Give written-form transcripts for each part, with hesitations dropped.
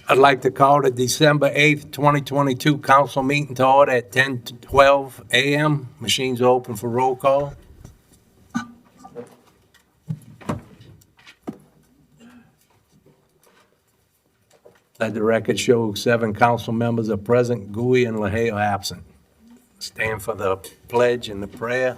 I'd like to call the December 8th, 2022 council meeting to order at 10 to 12 a.m. Machines are open for roll call. Let the record show 7 council members are present, Gui and LaHaye are absent. Stand for the pledge and the prayer.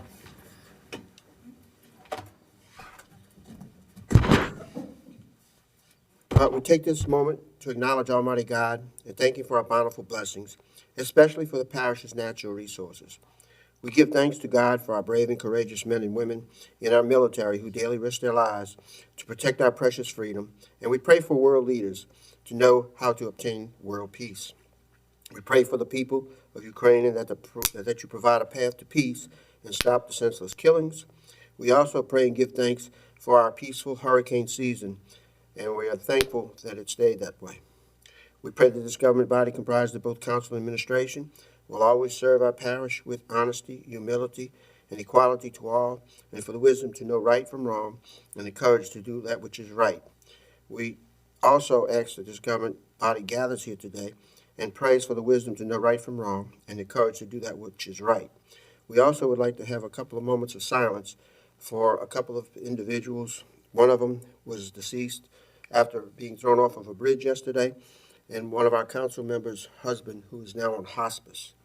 We take this moment to acknowledge Almighty God and thank Him for our bountiful blessings, especially for the parish's natural resources. We give thanks to God for our brave and courageous men and women in our military who daily risk their lives to protect our precious freedom, and we pray for world leaders to know how to obtain world peace. We pray for the people of Ukraine and that you provide a path to peace and stop the senseless killings. We also pray and give thanks for our peaceful hurricane season, and we are thankful that it stayed that way. We pray that this government body, comprised of both council and administration, will always serve our parish with honesty, humility, and equality to all, and for the wisdom to know right from wrong and the courage to do that which is right. We also ask that this government body gathers here today and prays for the wisdom to know right from wrong and the courage to do that which is right. We also would like to have a couple of moments of silence for a couple of individuals. One of them was deceased after being thrown off of a bridge yesterday, and one of our council members' husband, who is now on hospice.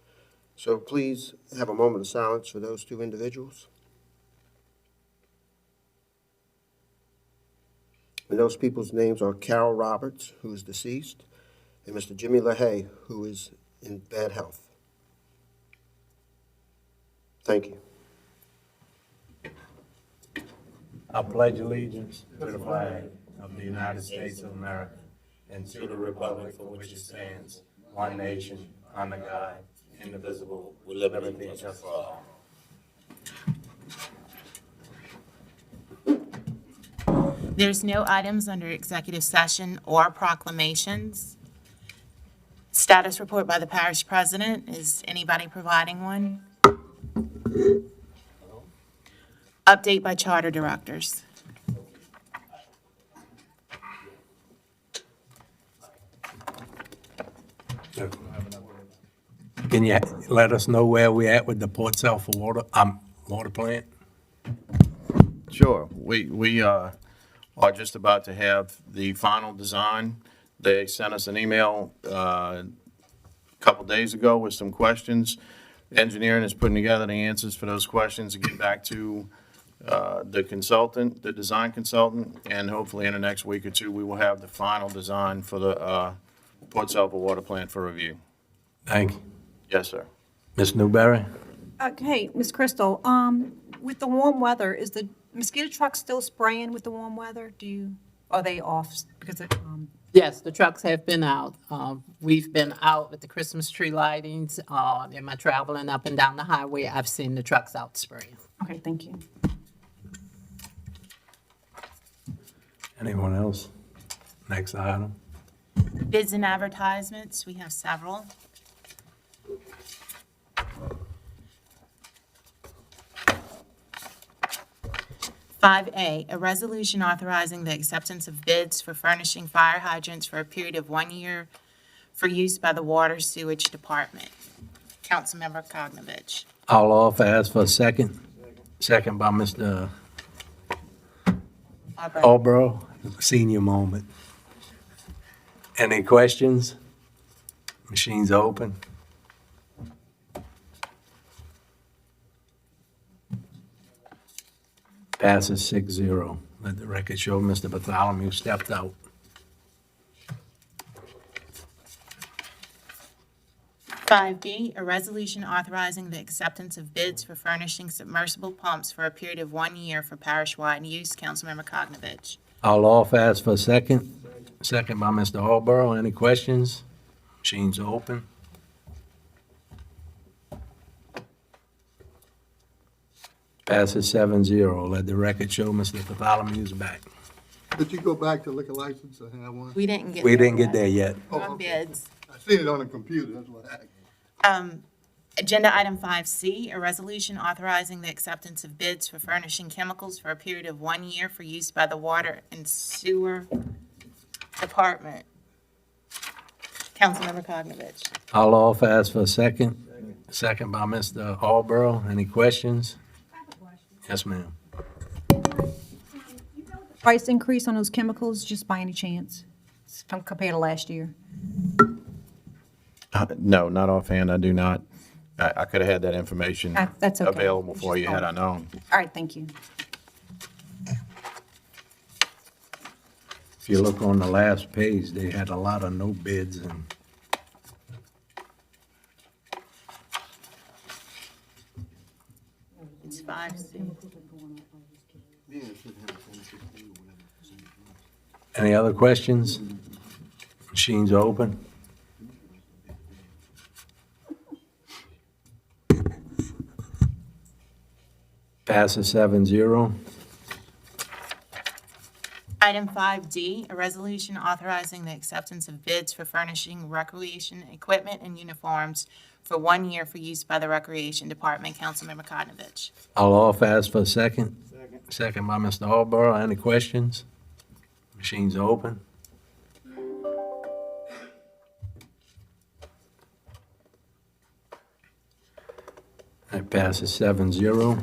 So please have a moment of silence for those two individuals. And those people's names are Carol Roberts, who is deceased, and Mr. Jimmy LaHaye, who is in bad health. Thank you. I pledge allegiance to the flag of the United States of America and to the republic for which it stands, one nation, under God, indivisible, with liberty and justice for all. There's no items under executive session or proclamations. Status report by the parish president. Is anybody providing one? Update by charter directors. Can you let us know where we're at with the Port Sulphur water plant? Sure. We are just about to have the final design. They sent us an email a couple days ago with some questions. Engineering is putting together the answers for those questions to get back to the consultant, the design consultant, and hopefully in the next week or two, we will have the final design for the Port Sulphur water plant for review. Thank you. Yes, sir. Ms. Newberry? Okay, Ms. Crystal, with the warm weather, is the mosquito truck still spraying with the warm weather? Are they off because it, Yes, the trucks have been out. We've been out with the Christmas tree lightings. In my traveling up and down the highway, I've seen the trucks out spraying. okay, thank you. Anyone else? Next item. Bids and advertisements, we have several. Five A, a resolution authorizing the acceptance of bids for furnishing fire hydrants for a period of 1 year for use by the Water Sewage Department. Councilmember Kognovich. I'll offer, ask for a second. Second by Mr. Alborough, senior moment. Any questions? Machines open. Passes 6-0. Let the record show Mr. Bartholomew stepped out. 5B, a resolution authorizing the acceptance of bids for furnishing submersible pumps for a period of 1 year for parish-wide use. Councilmember Kognovich. I'll offer, ask for a second. Second by Mr. Alborough. Any questions? Machines open. Passes 7-0. Let the record show Mr. Bartholomew's back. Did you go back to liquor license or have one? We didn't get We there didn't get yet. there yet. We're on okay. bids. I seen it on the computer, that's what happened. Agenda item 5C, a resolution authorizing the acceptance of bids for furnishing chemicals for a period of 1 year for use by the Water and Sewer Department. Councilmember Cognovich. I'll offer ask for a second. Second by Mr. Alborough. Any questions? Yes, ma'am. Price increase on those chemicals, just by any chance, compared to last year? No, not offhand, I do not. I could have had that information That's okay. available for you had I known. All right, thank you. If you look on the last page, they had a lot of no bids and It's 5C. any other questions? Machines are open. Passes 7-0. Item 5D, a resolution authorizing the acceptance of bids for furnishing recreation equipment and uniforms for 1 year for use by the Recreation Department. Councilmember Cognovich. I'll offer ask for a second. Second by Mr. Alborough. Any questions? Machines are open. That passes 7-0.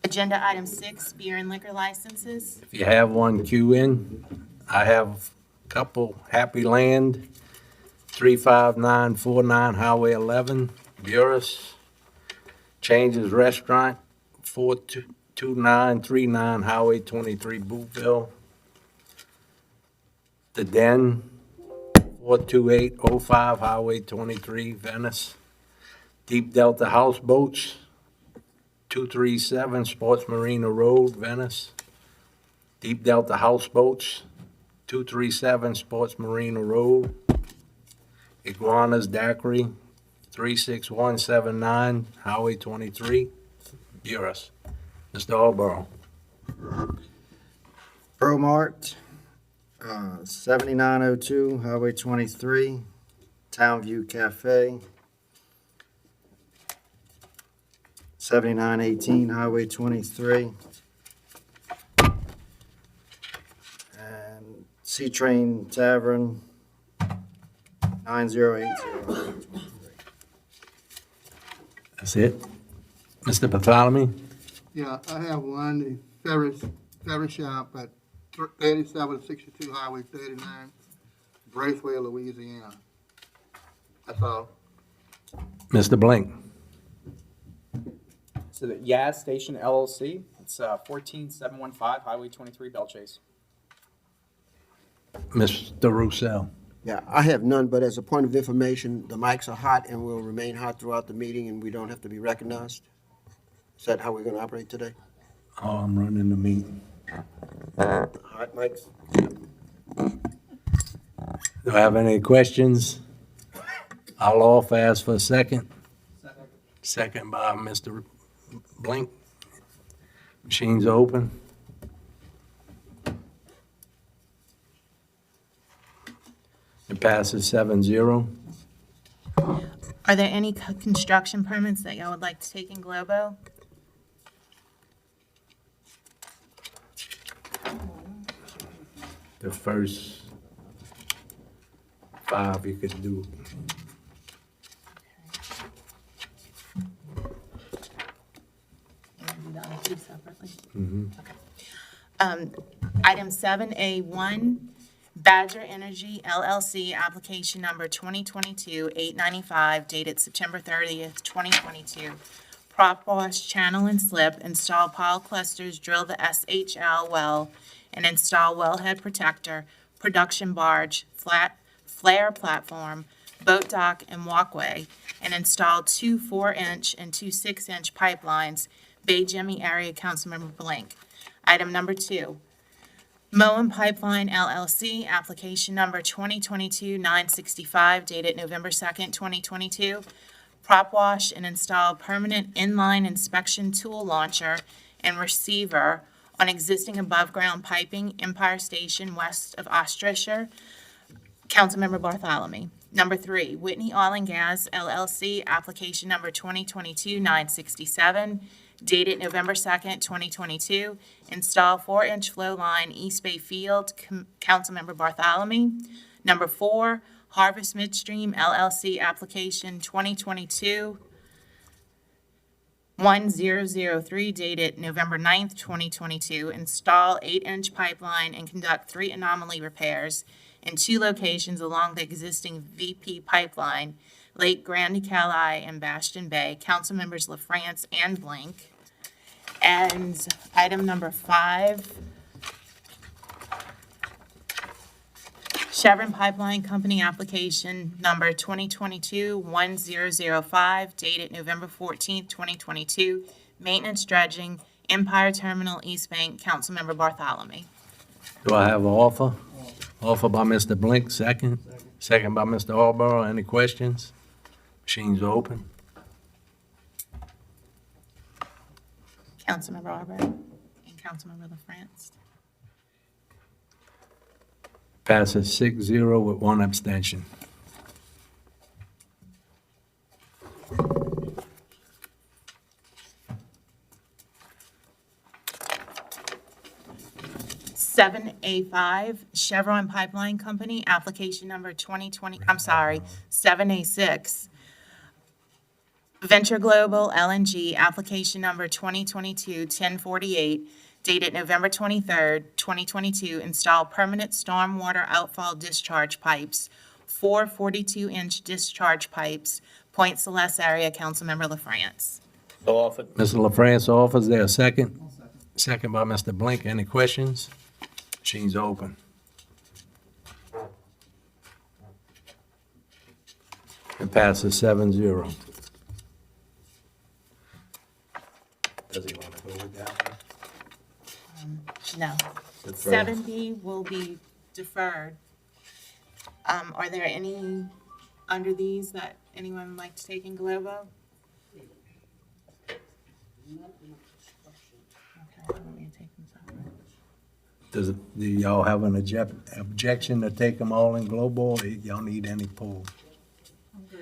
Agenda item 6, beer and liquor licenses. If you have one, queue in. I have a couple, Happy Land, 35949 Highway 11, Burris. Changes Restaurant, 42939 Highway 23, Boothville. The Den, 42805 Highway 23, Venice. Deep Delta Houseboats, 237 Sports Marina Road, Venice. Deep Delta Houseboats, 237 Sports Marina Road. Iguanas Daiquiri, 36179 Highway 23, Burris. Mr. Alborough. ProMart, 7902 Highway 23, Townview Cafe, 7918 Highway 23, and C-Train Tavern, 9080. That's it? Mr. Bartholomew? Yeah, I have one, the ferry shop at 3762 Highway 39, Bracewell, Louisiana. That's all. Mr. Blink? So the Yaz Station LLC, it's 14715 Highway 23, Bellchase. Mr. Roussel? Yeah, I have none, but as a point of information, the mics are hot and will remain hot throughout the meeting, and we don't have to be recognized. Is that how we're going to operate today? Oh, I'm running the meeting. Hot mics? Do I have any questions? I'll offer ask for a second. Second by Mr. Blink. Machines open. It passes 7-0. Are there any construction permits that y'all would like to take in Globo? The first 5 you could do. Item 7A1, Badger Energy LLC, application number 2022-895, dated September 30th, 2022. Prop wash, channel and slip, install pile clusters, drill the SHL well, and install wellhead protector, production barge, flare platform, boat dock, and walkway, and install 2 4-inch and 2 6-inch pipelines, Bay Jimmy area, Councilmember Blank. Item number 2, Moen Pipeline LLC, application number 2022-965, dated November 2nd, 2022. Prop wash and install permanent inline inspection tool launcher and receiver on existing above-ground piping, Empire Station west of Ostracher. Councilmember Bartholomew. Number 3, Whitney Oil and Gas LLC, application number 2022-967, dated November 2nd, 2022. Install 4-inch flow line, East Bay Field, Councilmember Bartholomew. Number 4, Harvest Midstream LLC application 2022-1003, dated November 9th, 2022. Install 8-inch pipeline and conduct 3 anomaly repairs in 2 locations along the existing VP pipeline, Lake Grande Cali and Bastion Bay. Council members LaFrance and Blink. And item number 5, Chevron Pipeline Company application number 2022-1005, dated November 14th, 2022. Maintenance dredging, Empire Terminal, East Bank. Councilmember Bartholomew. Do I have an offer? Offer by Mr. Blink, second. Second by Mr. Alborough. Any questions? Machines are open. Councilmember Arbor and Councilmember LaFrance. Passes 6-0 with 1 abstention. Seven A5, Chevron Pipeline Company, application number 7A6. Venture Global LNG, application number 2022-1048, dated November 23rd, 2022. Install permanent stormwater outfall discharge pipes, 4 42-inch discharge pipes, Point Celeste area. Councilmember LaFrance. So offered. Mr. LaFrance offers there a second. Second by Mr. Blink. Any questions? Machines are open. It passes 7-0. Does he want to go with that one? No. Defer. 7B will be deferred. Are there any under these that anyone would like to take in Globo? Okay, let me take them separate. Do y'all have an objection to take them all in global, or y'all need any pull?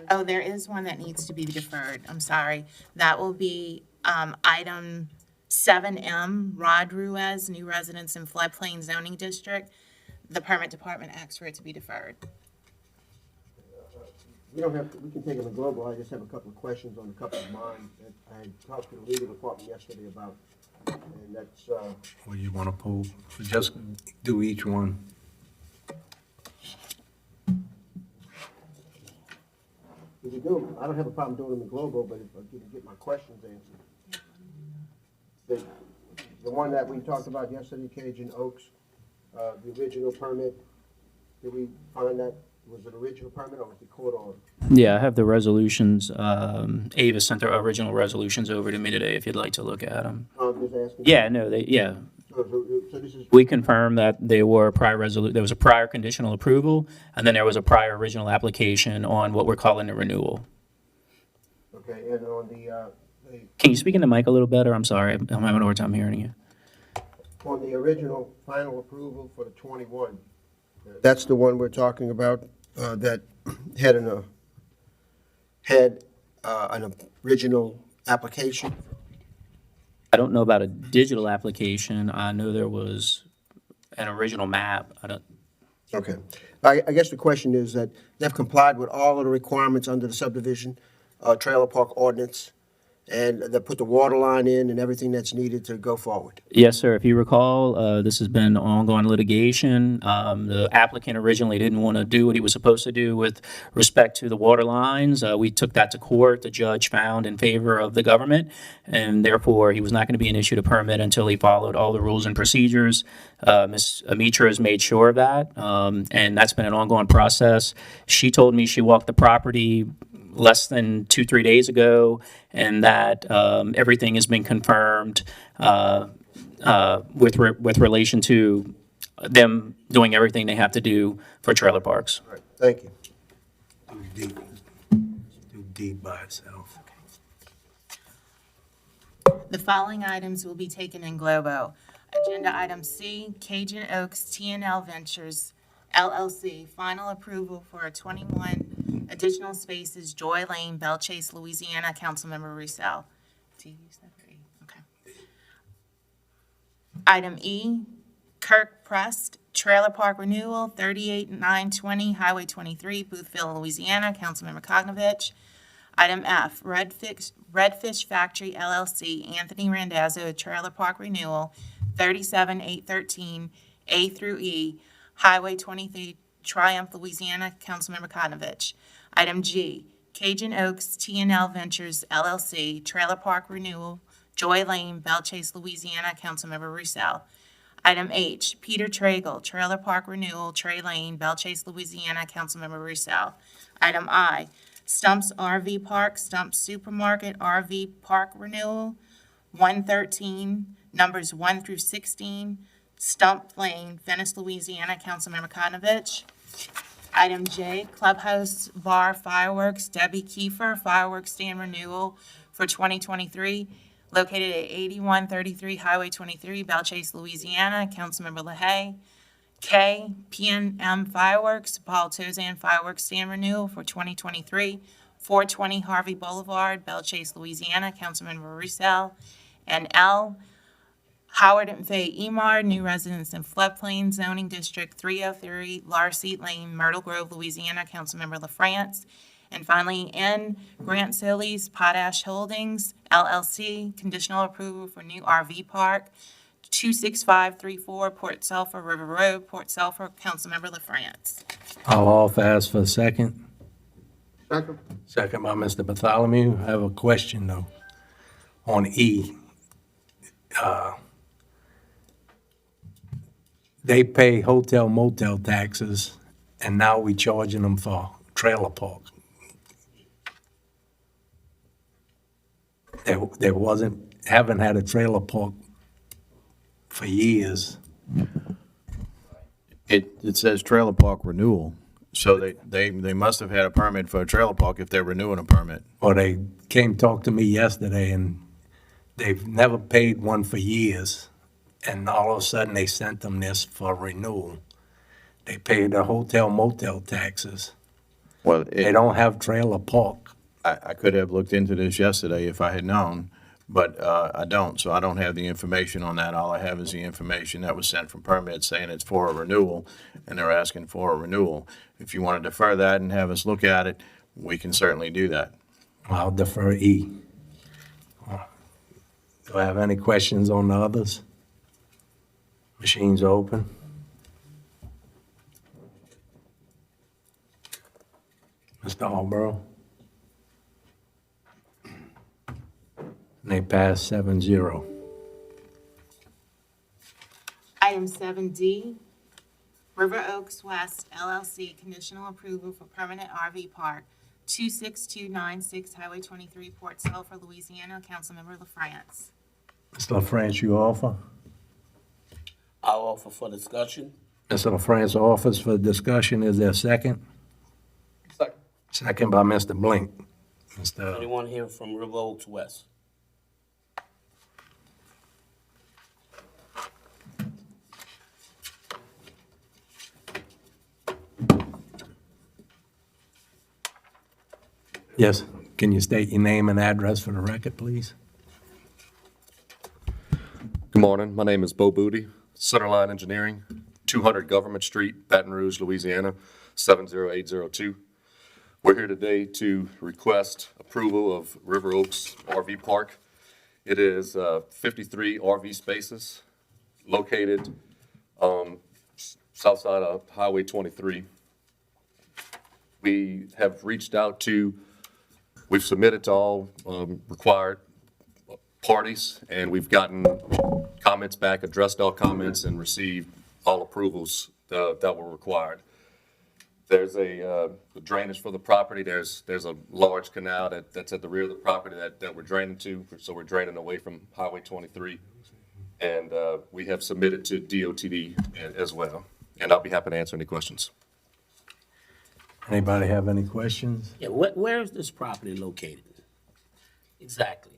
Oh, there is one that needs to be deferred. I'm sorry. That will be item 7M, Rod Ruiz, new residents in floodplain zoning district. The permit department asked for it to be deferred. We don't have, we can take them in global. I just have a couple of questions on a couple of mine that I talked to the legal department yesterday about. And that's, Or you want to pull? Just do each one. we can do, I don't have a problem doing them in global, but if I can get my questions answered. The one that we talked about yesterday, Cajun Oaks, the original permit, did we find that, was it original permit or was it court order? Yeah, I have the resolutions. Ava sent the original resolutions over to me today if you'd like to look at them. Just asking. Yeah, no, yeah. So this is, We confirmed that they were prior there was a prior conditional approval, and then there was a prior original application on what we're calling the renewal. okay, and on the Can you speak in the mic a little better? I'm sorry, I'm having a hard time hearing you. on the original final approval for the 21, that's the one we're talking about, that had an original application? I don't know about a digital application. I know there was an original map. I don't, Okay. I guess the question is that they've complied with all of the requirements under the subdivision trailer park ordinance, and they put the water line in and everything that's needed to go forward. Yes, sir. If you recall, this has been ongoing litigation. The applicant originally didn't want to do what he was supposed to do with respect to the water lines. We took that to court. The judge found in favor of the government, and therefore he was not going to be issued a permit until he followed all the rules and procedures. Ms. Amitra has made sure of that, and that's been an ongoing process. She told me she walked the property less than 2-3 days ago, and that everything has been confirmed with relation to them doing everything they have to do for trailer parks. All right, thank you. Do D by itself. The following items will be taken in Globo. Agenda item C, Cajun Oaks TNL Ventures LLC, final approval for 21 additional spaces, Joy Lane, Belle Chase, Louisiana. Councilmember Roussel. Do you use that for E? Okay. Item E, Kirk Prest, Trailer Park Renewal, 38920 Highway 23, Boothville, Louisiana, Councilmember Koknovich. Item F, Redfish Factory LLC, Anthony Randazzo, Trailer Park Renewal, 37813 A through E, Highway 23, Triumph, Louisiana, Councilmember Koknovich. Item G, Cajun Oaks T&L Ventures LLC, Trailer Park Renewal, Joy Lane, Belchase, Louisiana, Councilmember Roussel. Item H, Peter Tragle, Trailer Park Renewal, Trey Lane, Belchase, Louisiana, Councilmember Roussel. Item I, Stumps RV Park, Stumps Supermarket RV Park Renewal, 113, numbers 1 through 16, Stump Lane, Venice, Louisiana, Councilmember Koknovich. Item J, Clubhouse Bar Fireworks, Debbie Kiefer, Fireworks Stand Renewal for 2023, located at 8133 Highway 23, Belchase, Louisiana, Councilmember LaHaye. K, PNM Fireworks, Paul Tozan Fireworks Stand Renewal for 2023, 420 Harvey Boulevard, Belchase, Louisiana, Councilmember Roussel. And L, Howard and Faye Emar, New Residents in Floodplain Zoning District 303, Larseat Lane, Myrtle Grove, Louisiana, Councilmember LaFrance. And finally, N, Grant Sillies Potash Holdings, LLC, conditional approval for new RV park, 26534 Port Sulphur River Road, Port Sulphur, Councilmember LaFrance. I'll offer ask for a second. Second. Second by Mr. Bartholomew. I have a question, though, on E. They pay hotel motel taxes, and now we charging them for trailer park. There haven't had a trailer park for years. It says trailer park renewal, so they must have had a permit for a trailer park if they're renewing a permit. Well, they came talk to me yesterday, and they've never paid one for years. And all of a sudden, they sent them this for renewal. They pay the hotel motel taxes. Well, They don't have trailer park. I could have looked into this yesterday if I had known, but I don't, so I don't have the information on that. All I have is the information that was sent from permit saying it's for a renewal, and they're asking for a renewal. If you want to defer that and have us look at it, we can certainly do that. I'll defer E. Do I have any questions on the others? Machines open. Mr. Alborough? And they pass 7-0. Item 7D, River Oaks West LLC, conditional approval for permanent RV park, 26296 Highway 23, Port Sulphur, Louisiana, Councilmember LaFrance. Mr. LaFrance, you offer? I'll offer for discussion. Mr. LaFrance offers for discussion. Is there a second? Second. Second by Mr. Blink. Mr. Anyone here from River Oaks West? Yes, can you state your name and address for the record, please? Good morning. My name is Bo Booty, Centerline Engineering, 200 Government Street, Baton Rouge, Louisiana, 70802. We're here today to request approval of River Oaks RV Park. It is 53 RV spaces located south side of Highway 23. We have reached out we've submitted to all required parties, and we've gotten comments back, addressed all comments, and received all approvals that were required. There's the drainage for the property. There's a large canal that's at the rear of the property that we're draining to, so we're draining away from Highway 23. And we have submitted to DOTD as well. And I'll be happy to answer any questions. Anybody have any questions? Yeah, where is this property located? Exactly.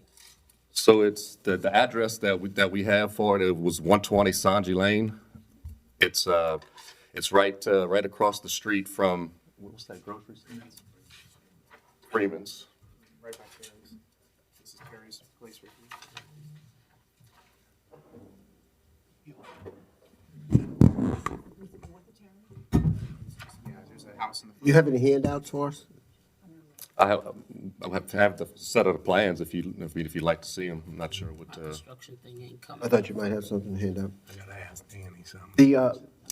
So it's the address that we have for it was 120 Sanji Lane. It's right across the street from, what was that grocery store? Freeman's. Right by Terry's. This is Terry's place right here. house in the front. You have any handouts for us? I'll have to have the set of the plans if you'd like to see them. I'm not sure what, Construction thing ain't coming. I thought you might have something to hand out. I gotta ask Danny something.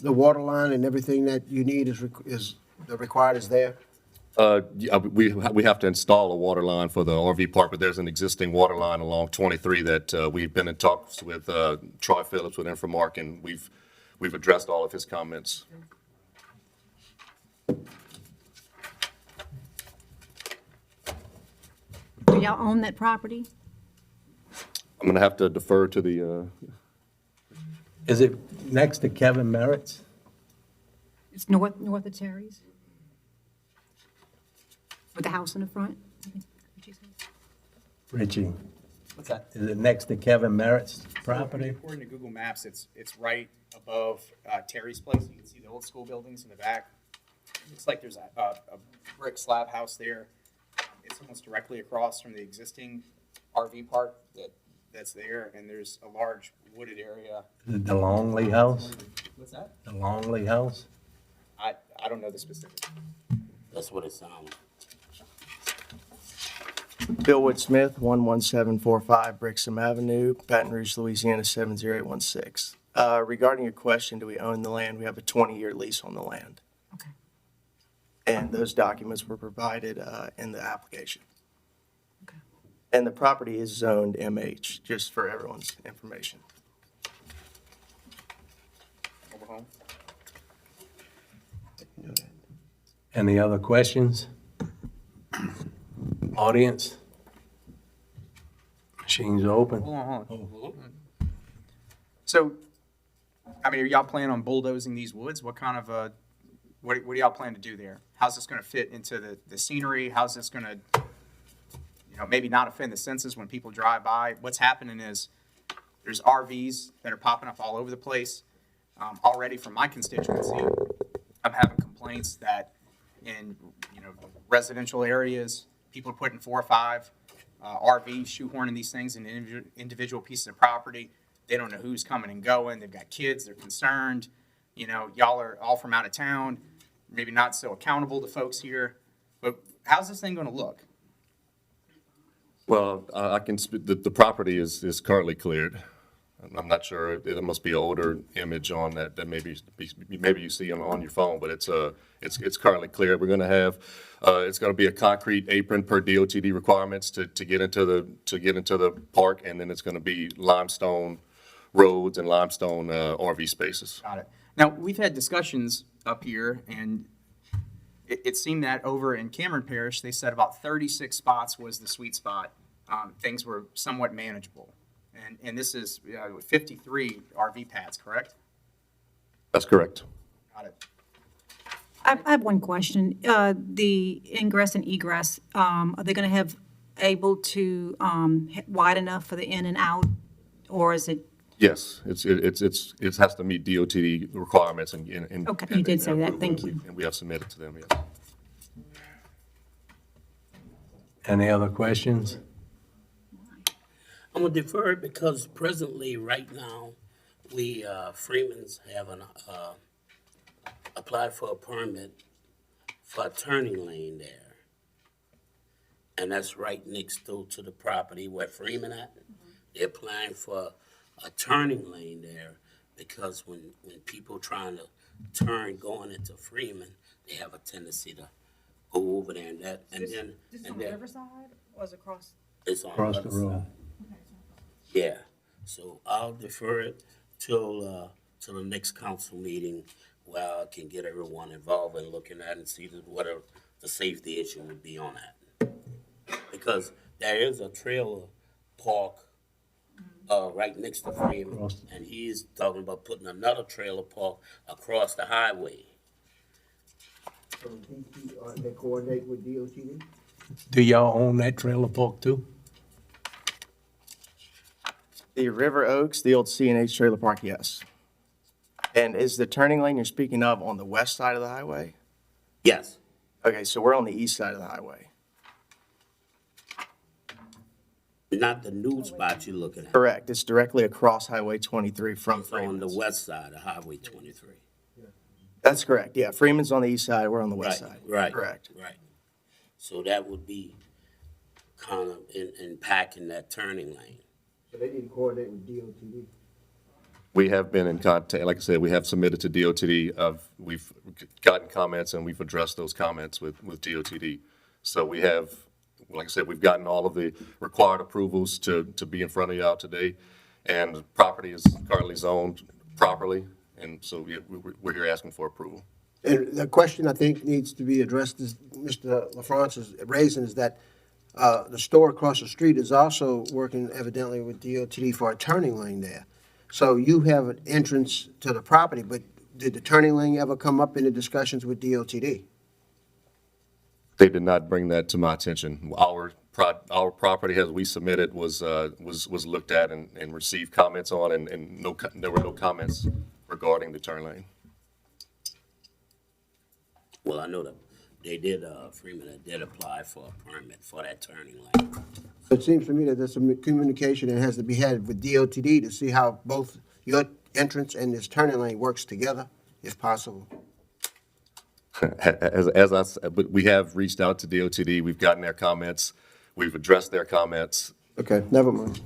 The water line and everything that you need is the required is there? yeah, we have to install a water line for the RV park, but there's an existing water line along 23 that we've been in talks with Troy Phillips with Infomark, and we've addressed all of his comments. Do y'all own that property? I'm going to have to defer to the, Is it next to Kevin Merritt's? It's north of Terry's? With the house in the front? What'd you say? Richie, What's that? is it next to Kevin Merritt's property? According to Google Maps, it's right above Terry's place. You can see the old school buildings in the back. Looks like there's a brick slab house there. It's almost directly across from the existing RV park that's there, and there's a large wooded area. Is it the Longley House? What's that? The Longley House? I don't know the specifics. That's what it sounds like. Bill Wood Smith, 11745 Brixham Avenue, Baton Rouge, Louisiana, 70816. Regarding your question, do we own the land? We have a 20-year lease on the land. Okay. And those documents were provided in the application. Okay. And the property is zoned MH, just for everyone's information. Mobile home. Any other questions? Audience? Machines open. Hold on. So, I mean, are y'all planning on bulldozing these woods? What kind of, what do y'all plan to do there? How's this gonna fit into the scenery? How's this gonna, maybe not offend the senses when people drive by? What's happening is, there's RVs that are popping up all over the place. Already from my constituency, I'm having complaints that in, residential areas, people are putting 4 or 5 RVs, shoehorning these things in individual pieces of property. They don't know who's coming and going. They've got kids. They're concerned. Y'all are all from out of town, maybe not so accountable to folks here. But how's this thing going to look? well, I can, the property is currently cleared. I'm not sure, it must be an older image on that maybe you see on your phone, but it's currently clear. We're gonna have, it's gonna be a concrete apron per DOTD requirements to get into the park, and then it's gonna be limestone roads and limestone RV spaces. Got it. Now, we've had discussions up here, and it seemed that over in Cameron Parish, they said about 36 spots was the sweet spot. Things were somewhat manageable. And this is 53 RV pads, correct? That's correct. Got it. I have one question. The ingress and egress, are they going to have able to wide enough for the in and out, or is it? Yes, it has to meet DOTD requirements and. Okay, you did say that. Thank you. And we have submitted to them, yes. Any other questions? I'm gonna defer it because presently, right now, we, Freeman's haven't, applied for a permit for a turning lane there. And that's right next door to the property where Freeman at. They're applying for a turning lane there because when people trying to turn going into Freeman, they have a tendency to go over there and then. This is on Riverside, or is it across? It's on Across the the other road. side. Yeah, so I'll defer it till the next council meeting where I can get everyone involved in looking at and see what the safety issue would be on that. Because there is a trailer park right next to Freeman, and he's talking about putting another trailer park across the highway. So they coordinate with DOTD? Do y'all own that trailer park too? The River Oaks, the old C&H trailer park, yes. And is the turning lane you're speaking of on the west side of the highway? Yes. Okay, so we're on the east side of the highway. Not the new spot you're looking at. Correct. It's directly across Highway 23 from It's on the Freeman's. west side of Highway 23. That's correct, yeah. Freeman's on the east side, we're on the west Right, side. right. Correct. Right. So that would be kind of impacting that turning lane. So they need to coordinate with DOTD. We have been in contact, like I said, we have submitted to DOTD we've gotten comments and we've addressed those comments with DOTD. So we have, like I said, we've gotten all of the required approvals to be in front of y'all today. And the property is currently zoned properly, and so we're here asking for approval. And the question I think needs to be addressed, is Mr. LaFrance is raising, is that the store across the street is also working evidently with DOTD for a turning lane there. So you have an entrance to the property, but did the turning lane ever come up in the discussions with DOTD? They did not bring that to my attention. Our property, as we submitted, was looked at and received comments on, and there were no comments regarding the turn lane. Well, I know that they did, Freeman did apply for a permit for that turning lane. It seems to me that there's some communication that has to be had with DOTD to see how both your entrance and this turning lane works together, if possible. As I said, but we have reached out to DOTD, we've gotten their comments, we've addressed their comments. Okay, never mind.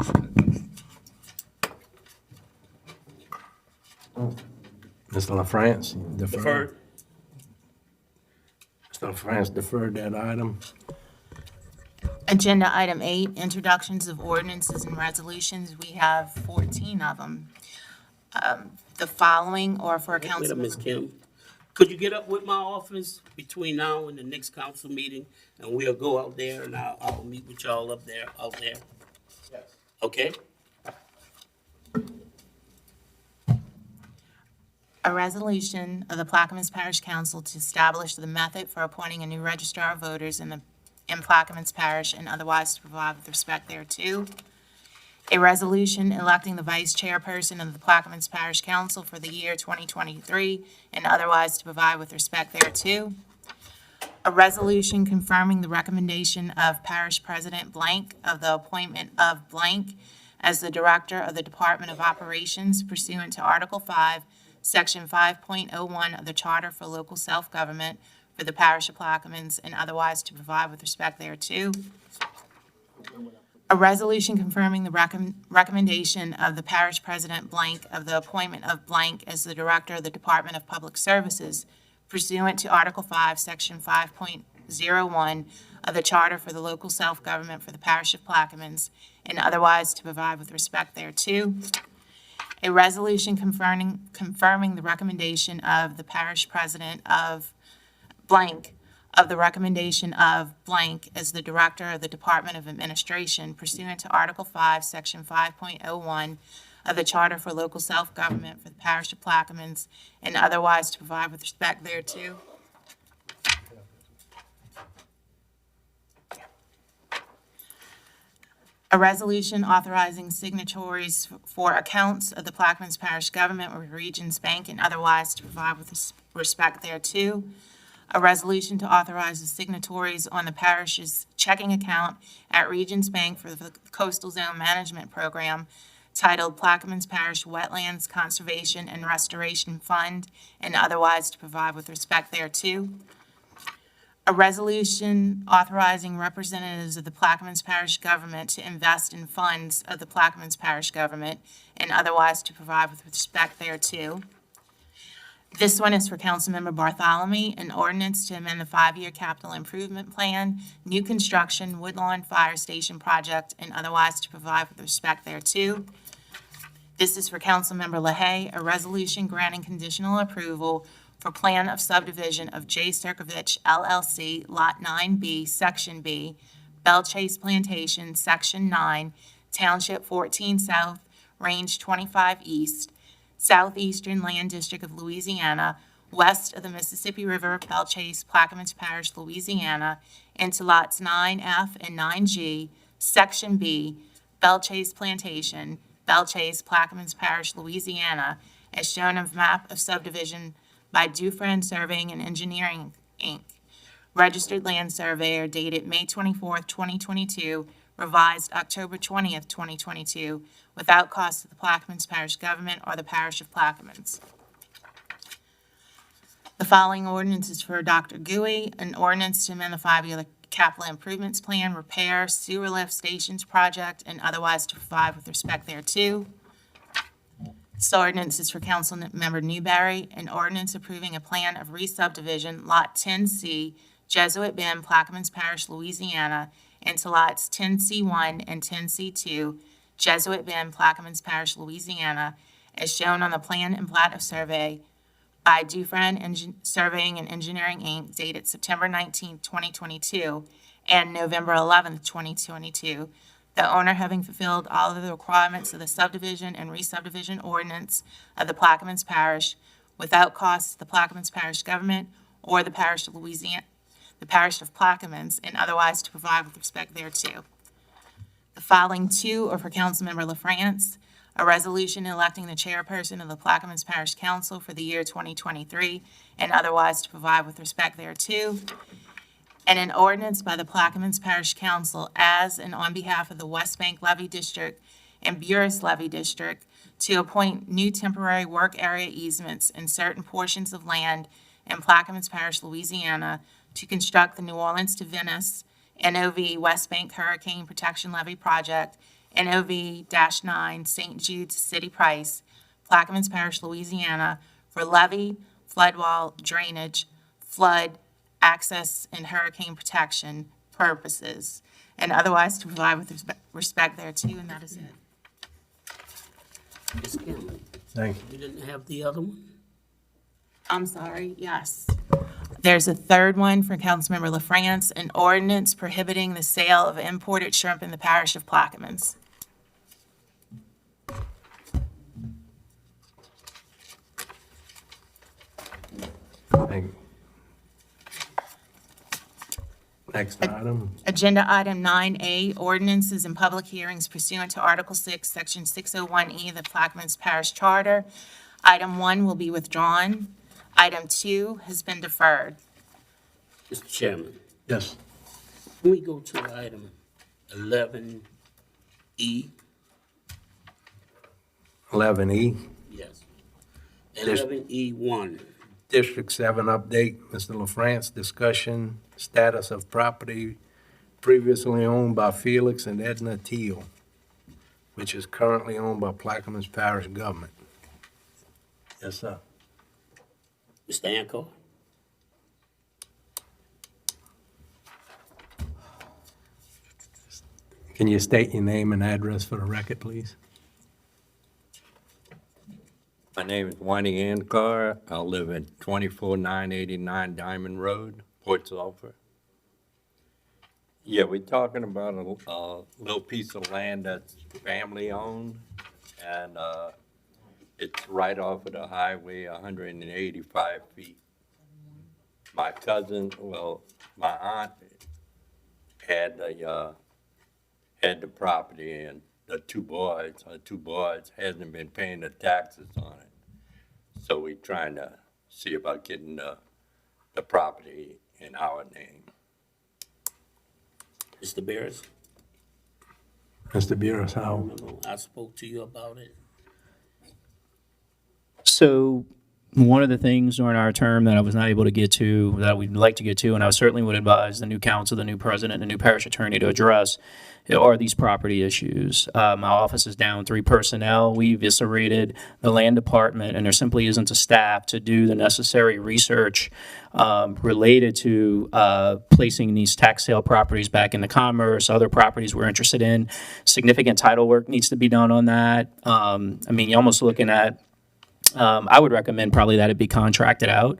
Mr. LaFrance, Deferred. Mr. LaFrance deferred that item. Agenda item 8, introductions of ordinances and resolutions. We have 14 of them. The following are for Wait a council. minute, Ms. Kim. Could you get up with my office between now and the next council meeting? And we'll go out there and I'll meet with y'all out there. Yes. Okay? A resolution of the Plaquemines Parish Council to establish the method for appointing a new registrar of voters in Plaquemines Parish and otherwise to provide with respect thereto. A resolution electing the vice chairperson of the Plaquemines Parish Council for the year 2023 and otherwise to provide with respect thereto. A resolution confirming the recommendation of Parish President blank of the appointment of blank as the Director of the Department of Operations pursuant to Article 5, Section 5.01 of the Charter for Local Self-Government for the Parish of Plaquemines and otherwise to provide with respect thereto. A resolution confirming the recommendation of the Parish President blank of the appointment of blank as the Director of the Department of Public Services pursuant to Article 5, Section 5.01 of the Charter for the Local Self-Government for the Parish of Plaquemines and otherwise to provide with respect thereto. A resolution confirming the recommendation of the Parish President of blank of the recommendation of blank as the Director of the Department of Administration pursuant to Article 5, Section 5.01 of the Charter for Local Self-Government for the Parish of Plaquemines and otherwise to provide with respect thereto. A resolution authorizing signatories for accounts of the Plaquemines Parish Government with Regions Bank and otherwise to provide with respect thereto. A resolution to authorize the signatories on the parish's checking account at Regions Bank for the Coastal Zone Management Program titled Plaquemines Parish Wetlands Conservation and Restoration Fund and otherwise to provide with respect thereto. A resolution authorizing representatives of the Plaquemines Parish Government to invest in funds of the Plaquemines Parish Government and otherwise to provide with respect thereto. This one is for Councilmember Bartholomew, an ordinance to amend the 5-year capital improvement plan, new construction, Woodlawn Fire Station project, and otherwise to provide with respect thereto. This is for Councilmember LaHaye, a resolution granting conditional approval for plan of subdivision of J. Sturkovich LLC, Lot 9B, Section B, Bell Chase Plantation, Section 9, Township 14 South, Range 25 East, Southeastern Land District of Louisiana, west of the Mississippi River, Bell Chase, Plaquemines Parish, Louisiana, into lots 9F and 9G, Section B, Bell Chase Plantation, Bell Chase, Plaquemines Parish, Louisiana, as shown on map of subdivision by Dufresne Surveying and Engineering, Inc., registered land surveyor dated May 24th, 2022, revised October 20th, 2022, without cost to the Plaquemines Parish Government or the Parish of Plaquemines. The following ordinance is for Dr. Gui, an ordinance to amend the five-year capital improvements plan, repair, sewer lift stations project, and otherwise to provide with respect thereto. This ordinance is for Councilmember Newberry, an ordinance approving a plan of re-subdivision Lot 10C, Jesuit Bend, Plaquemines Parish, Louisiana, into lots 10C1 and 10C2, Jesuit Bend, Plaquemines Parish, Louisiana, as shown on the plan and plat of survey by Dufresne Surveying and Engineering, Inc., dated September 19, 2022, and November 11, 2022, the owner having fulfilled all of the requirements of the subdivision and re-subdivision ordinance of the Plaquemines Parish without cost to the Plaquemines Parish government or the Parish of Louisiana, the Parish of Plaquemines, and otherwise to provide with respect thereto. The following two are for Councilmember LaFrance: a resolution electing the chairperson of the Plaquemines Parish Council for the year 2023, and otherwise to provide with respect thereto, and an ordinance by the Plaquemines Parish Council as and on behalf of the West Bank Levy District and Buras Levy District to appoint new temporary work area easements in certain portions of land in Plaquemines Parish, Louisiana, to construct the New Orleans to Venice NOV West Bank Hurricane Protection Levy Project, NOV-9 St. Jude's City Price, Plaquemines Parish, Louisiana, for levee, flood wall, drainage, flood, access, and hurricane protection purposes, and otherwise to provide with respect thereto, and that is it. Ms. Cameron, Thank you. you didn't have the other one? I'm sorry, yes. There's a third one for Councilmember LaFrance, an ordinance prohibiting the sale of imported shrimp in the parish of Plaquemines. Thank you. Next item. Agenda item 9A, ordinances and public hearings pursuant to Article 6, Section 601E of the Plaquemines Parish Charter. Item 1 will be withdrawn. Item 2 has been deferred. Mr. Chairman, Yes. can we go to item 11E? 11E, Yes. Yes. 11E1. District 7 update. Mr. LaFrance, discussion, status of property previously owned by Felix and Edna Teal, which is currently owned by Plaquemines Parish government. Yes, sir. Mr. Anko? Can you state your name and address for the record, please? My name is Wayne Andcar. I live at 24989 Diamond Road, Port Sulphur. Yeah, we're talking about a little piece of land that's family-owned, and it's right off of the highway, 185 feet. My cousin, well, my aunt had the property, and her two boys hasn't been paying the taxes on it. So we're trying to see about getting the property in our name. Mr. Barris? Mr. Burris, how? Remember I spoke to you about it? So one of the things during our term that I was not able to get to, that we'd like to get to, and I certainly would advise the new council, the new president, the new parish attorney to address, are these property issues. My office is down 3 personnel. We eviscerated the land department, and there simply isn't a staff to do the necessary research related to placing these tax sale properties back into commerce, other properties we're interested in. Significant title work needs to be done on that. I mean, you're almost looking at I would recommend probably that it be contracted out.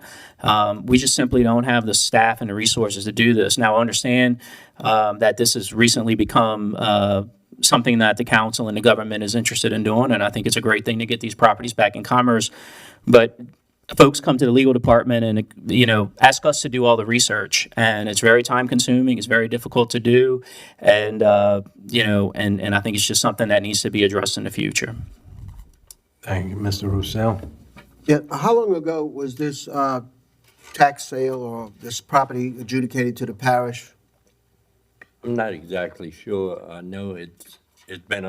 We just simply don't have the staff and the resources to do this. Now, I understand that this has recently become something that the council and the government is interested in doing, and I think it's a great thing to get these properties back in commerce. But folks come to the legal department and, ask us to do all the research, and it's very time consuming, it's very difficult to do, and, and I think it's just something that needs to be addressed in the future. Thank you, Mr. Roussel. Yeah, how long ago was this tax sale or this property adjudicated to the parish? I'm not exactly sure. I know it's been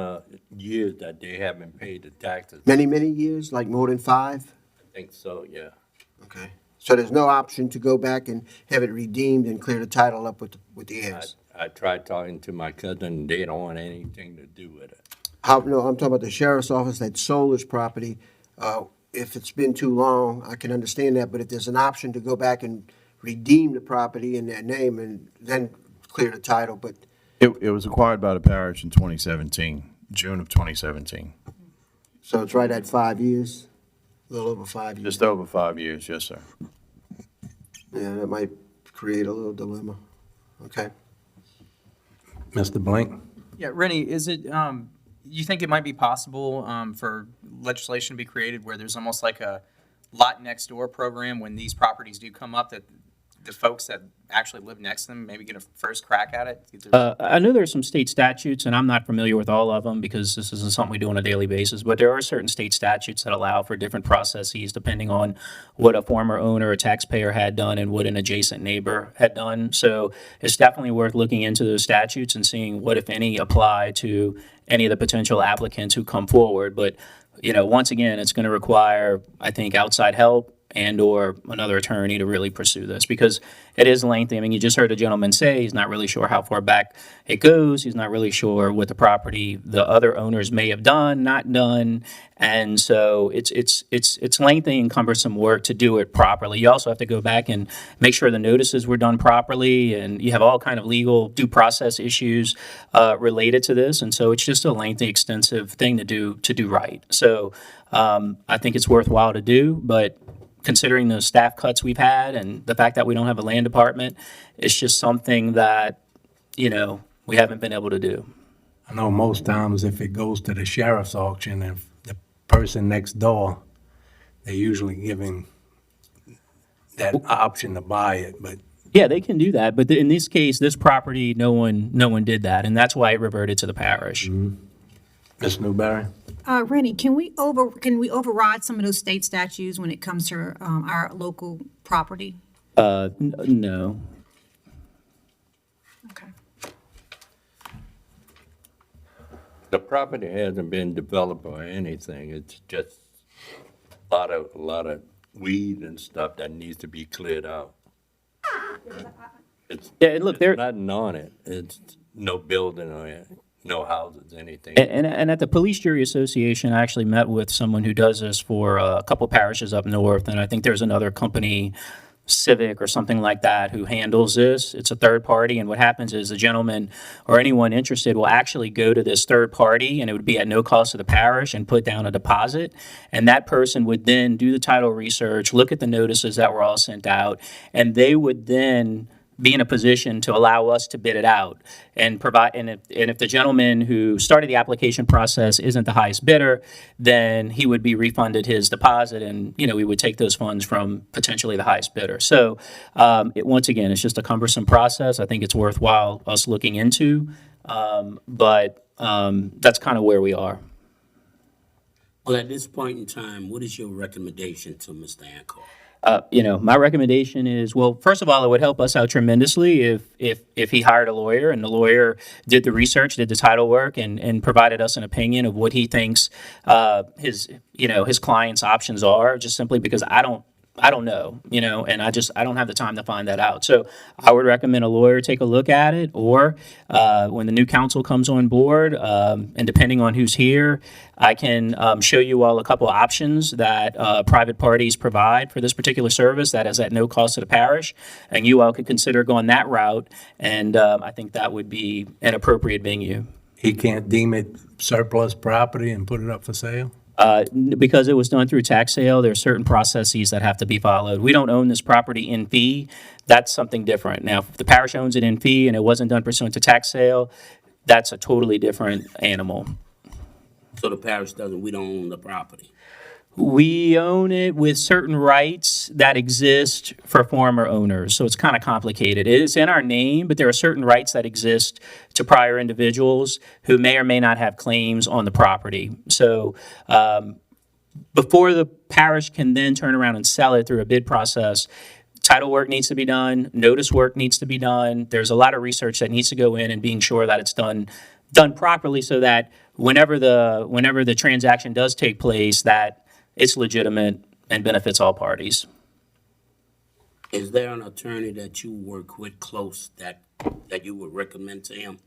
years that they haven't paid the taxes. Many, many years, like more than 5? I think so, yeah. Okay. So there's no option to go back and have it redeemed and clear the title up with the heirs? I tried talking to my cousin, they don't want anything to do with it. No, I'm talking about the sheriff's office that sold this property. If it's been too long, I can understand that, but if there's an option to go back and redeem the property in their name and then clear the title, but It was acquired by the parish in 2017, June of 2017. so it's right at 5 years, a little over 5 years. Just over 5 years, yes, sir. Yeah, that might create a little dilemma. Okay. Mr. Blank? Yeah, Rennie, is it, you think it might be possible for legislation to be created where there's almost like a lot next door program when these properties do come up, that the folks that actually live next to them maybe get a first crack at it? I know there's some state statutes, and I'm not familiar with all of them because this isn't something we do on a daily basis, but there are certain state statutes that allow for different processes depending on what a former owner or taxpayer had done and what an adjacent neighbor had done. So it's definitely worth looking into those statutes and seeing what, if any, apply to any of the potential applicants who come forward. But, you know, once again, it's going to require, I think, outside help and/or another attorney to really pursue this because it is lengthy. I mean, you just heard the gentleman say he's not really sure how far back it goes. He's not really sure what the property the other owners may have done, not done, and so it's lengthy and cumbersome work to do it properly. You also have to go back and make sure the notices were done properly, and you have all kind of legal due process issues related to this, and so it's just a lengthy, extensive thing to do right. So I think it's worthwhile to do, but considering the staff cuts we've had and the fact that we don't have a land department, it's just something that, you know, we haven't been able to do. I know most times if it goes to the sheriff's auction, if the person next door, they're usually giving that option to buy it, but Yeah, they can do that, but in this case, this property, no one did that, and that's why it reverted to the parish. Ms. Newberry? Rennie, can we override some of those state statutes when it comes to our local property? No. Okay. The property hasn't been developed or anything, it's just a lot of weed and stuff that needs to be cleared out. It's, Yeah, and look, there's nothing on it, it's no building or no houses, anything. And at the Police Jury Association, I actually met with someone who does this for a couple parishes up north, and I think there's another company, Civic or something like that, who handles this. It's a third party, and what happens is the gentleman or anyone interested will actually go to this third party, and it would be at no cost to the parish, and put down a deposit, and that person would then do the title research, look at the notices that were all sent out, and they would then be in a position to allow us to bid it out and provide, and if the gentleman who started the application process isn't the highest bidder, then he would be refunded his deposit, and, you know, we would take those funds from potentially the highest bidder. So, once again, it's just a cumbersome process. I think it's worthwhile us looking into, but that's kind of where we are. Well, at this point in time, what is your recommendation to Mr. Ancor? You know, my recommendation is, well, first of all, it would help us out tremendously if he hired a lawyer and the lawyer did the research, did the title work, and provided us an opinion of what he thinks his client's options are. Just simply because I don't know, you know, and I don't have the time to find that out. So I would recommend a lawyer take a look at it, or when the new council comes on board, and depending on who's here, I can show you all a couple options that private parties provide for this particular service that is at no cost to the parish, and you all could consider going that route, and I think that would be an appropriate venue. He can't deem it surplus property and put it up for sale? Because it was done through tax sale, there are certain processes that have to be followed. We don't own this property in fee. That's something different. Now, if the parish owns it in fee and it wasn't done pursuant to tax sale, that's a totally different animal. So the parish we don't own the property? We own it with certain rights that exist for former owners, so it's kind of complicated. It is in our name, but there are certain rights that exist to prior individuals who may or may not have claims on the property. So before the parish can then turn around and sell it through a bid process, title work needs to be done, notice work needs to be done. There's a lot of research that needs to go in and being sure that it's done properly so that whenever the transaction does take place, that it's legitimate and benefits all parties. Is there an attorney that you work with close that you would recommend to him?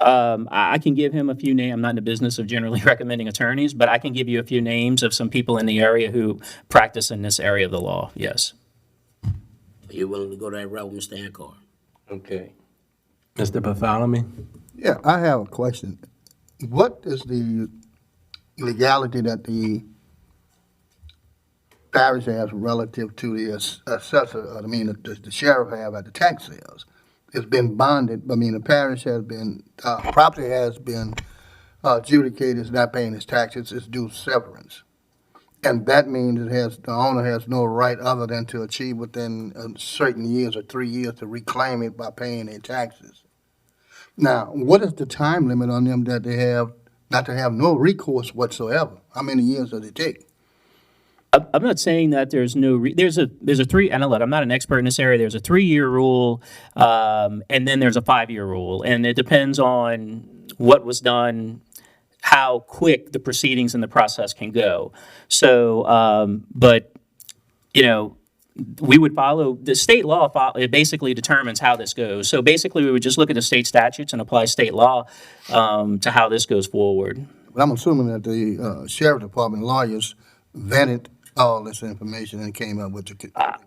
I can give him a few names. I'm not in the business of generally recommending attorneys, but I can give you a few names of some people in the area who practice in this area of the law, yes. Are you willing to go that route, Mr. Hancock? Okay. Mr. Bartholomew? Yeah, I have a question. What is the legality that the parish has relative to the assessor, the sheriff have at the tax sales? It's been bonded, the parish has been, property has been adjudicated, it's not paying its taxes, it's due severance. And that means the owner has no right other than to achieve within certain years or 3 years to reclaim it by paying their taxes. Now, what is the time limit on them that they have, not to have no recourse whatsoever? How many years does it take? I'm not saying that there's no, there's a 3, and look, I'm not an expert in this area. There's a 3-year rule, and then there's a 5-year rule. And it depends on what was done, how quick the proceedings and the process can go. So, but, you know, we would follow, the state law, it basically determines how this goes. So basically, we would just look at the state statutes and apply state law to how this goes forward. But I'm assuming that the sheriff department lawyers vetted all this information and came up with the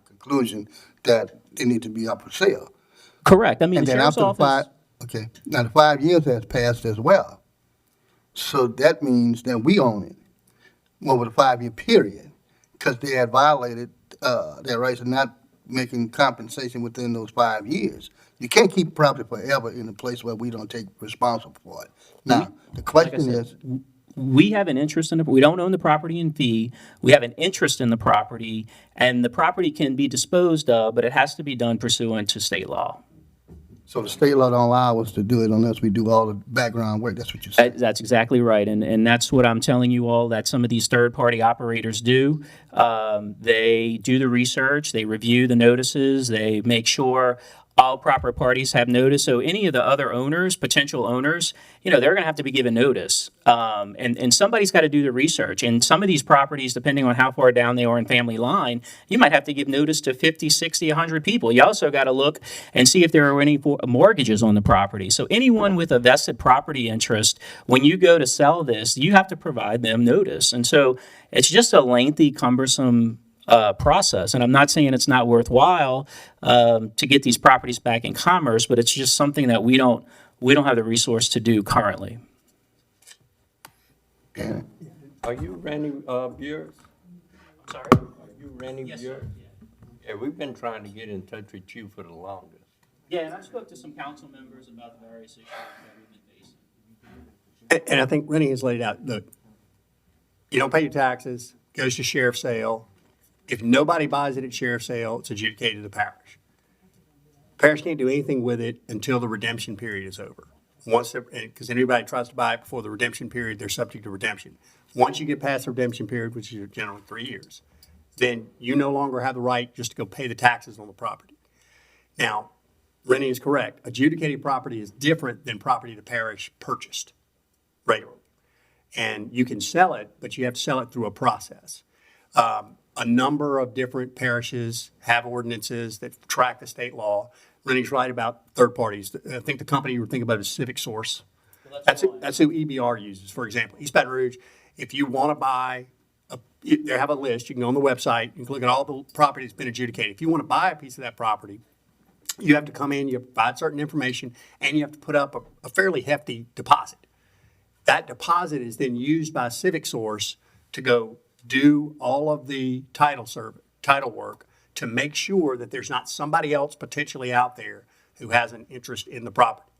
conclusion that they need to be up for sale. Correct. I mean, And the then sheriff's after the office. okay, now the 5 years has passed as well. So that means that we own it over the 5-year period because they had violated their rights of not making compensation within those 5 years. You can't keep property forever in a place where we don't take responsible for it. Now, the question is, We have an interest in it. We don't own the property in fee. We have an interest in the property, and the property can be disposed of, but it has to be done pursuant to state law. so the state law don't allow us to do it unless we do all the background work. That's what you're saying. That's exactly right, and that's what I'm telling you all, that some of these third-party operators do. They do the research, they review the notices, they make sure all proper parties have notice. So any of the other owners, potential owners, you know, they're going to have to be given notice. And somebody's got to do the research. And some of these properties, depending on how far down they are in family line, you might have to give notice to 50, 60, 100 people. You also got to look and see if there are any mortgages on the property. So anyone with a vested property interest, when you go to sell this, you have to provide them notice. And so it's just a lengthy, cumbersome process. And I'm not saying it's not worthwhile to get these properties back in commerce, but it's just something that we don't have the resource to do currently. Are you Randy Buick? Sorry? Are you Randy Yes, Buick? sir. Yeah, we've been trying to get in touch with you for the longest. Yeah, and I spoke to some council members about the various issues that we've been facing. And I think Rennie has laid out, look, you don't pay your taxes, goes to sheriff's sale. If nobody buys it at sheriff's sale, it's adjudicated to the parish. Parish can't do anything with it until the redemption period is over. Because anybody tries to buy it before the redemption period, they're subject to redemption. Once you get past the redemption period, which is generally 3 years, then you no longer have the right just to go pay the taxes on the property. Now, Rennie is correct. Adjudicated property is different than property the parish purchased regularly. And you can sell it, but you have to sell it through a process. A number of different parishes have ordinances that track the state law. Rennie's right about third parties. I think the company you were thinking about is Civic Source. That's who EBR uses, for example. East Baton Rouge, if you want to buy, they have a list. You can go on the website. You can look at all the property that's been adjudicated. If you want to buy a piece of that property, you have to come in, you provide certain information, and you have to put up a fairly hefty deposit. That deposit is then used by Civic Source to go do all of the title work to make sure that there's not somebody else potentially out there who has an interest in the property.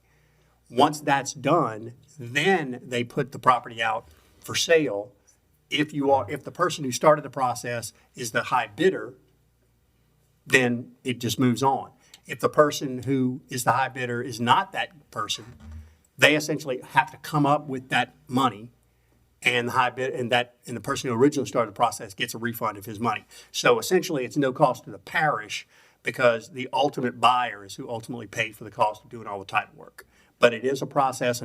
Once that's done, then they put the property out for sale. If the person who started the process is the high bidder, then it just moves on. If the person who is the high bidder is not that person, they essentially have to come up with that money, and the high bid and the person who originally started the process gets a refund of his money. So essentially, it's no cost to the parish because the ultimate buyer is who ultimately paid for the cost of doing all the title work. But it is a process,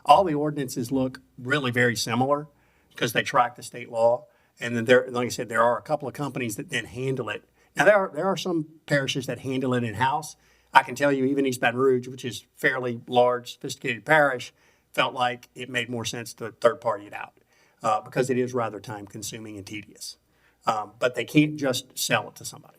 all the ordinances look really very similar because they track the state law. And then like I said, there are a couple of companies that then handle it Now, there are some parishes that handle it in-house. I can tell you, even East Baton Rouge, which is fairly large, sophisticated parish, felt like it made more sense to third-party it out because it is rather time-consuming and tedious. But they can't just sell it to somebody.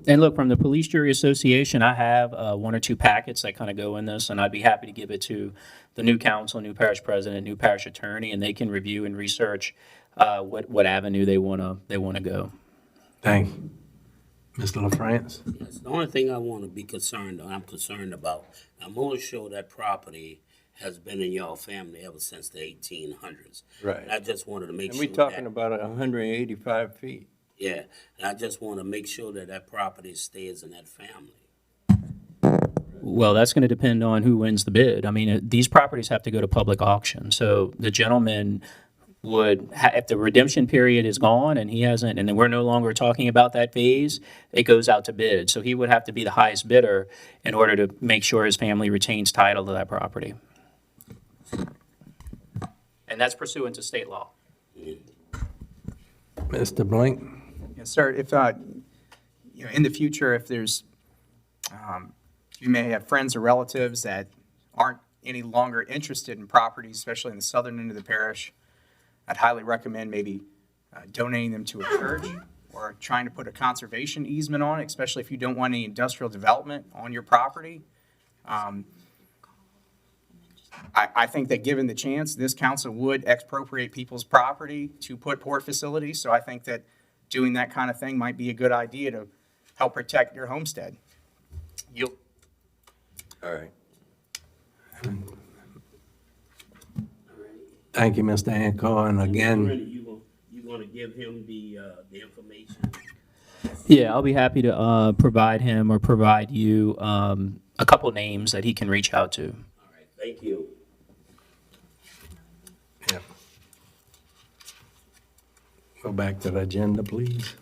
And look, from the Police Jury Association, I have one or two packets that kind of go in this, and I'd be happy to give it to the new council, new parish president, new parish attorney, and they can review and research what avenue they wanna go. Thank you. Mr. LaFrance? Yes, the only thing I'm concerned about, I'm only sure that property has been in your family ever since the 1800s. Right. And I just wanted to make And sure we're talking that, about 185 feet. yeah, and I just want to make sure that that property stays in that family. Well, that's going to depend on who wins the bid. I mean, these properties have to go to public auction. So the gentleman would, if the redemption period is gone and he hasn't, and then we're no longer talking about that phase, it goes out to bid. So he would have to be the highest bidder in order to make sure his family retains title to that property. And that's pursuant to state law. Mr. Blink? Yes, sir. If, in the future, if there's, you may have friends or relatives that aren't any longer interested in properties, especially in the southern end of the parish, I'd highly recommend maybe donating them to a church or trying to put a conservation easement on it, especially if you don't want any industrial development on your property. I think that given the chance, this council would expropriate people's property to put port facilities. So I think that doing that kind of thing might be a good idea to help protect your homestead. All right. Thank you, Mr. Ankar, and again, You going to give him the information? Yeah, I'll be happy to provide him or provide you a couple names that he can reach out to. All right, thank you. go back to the agenda, please.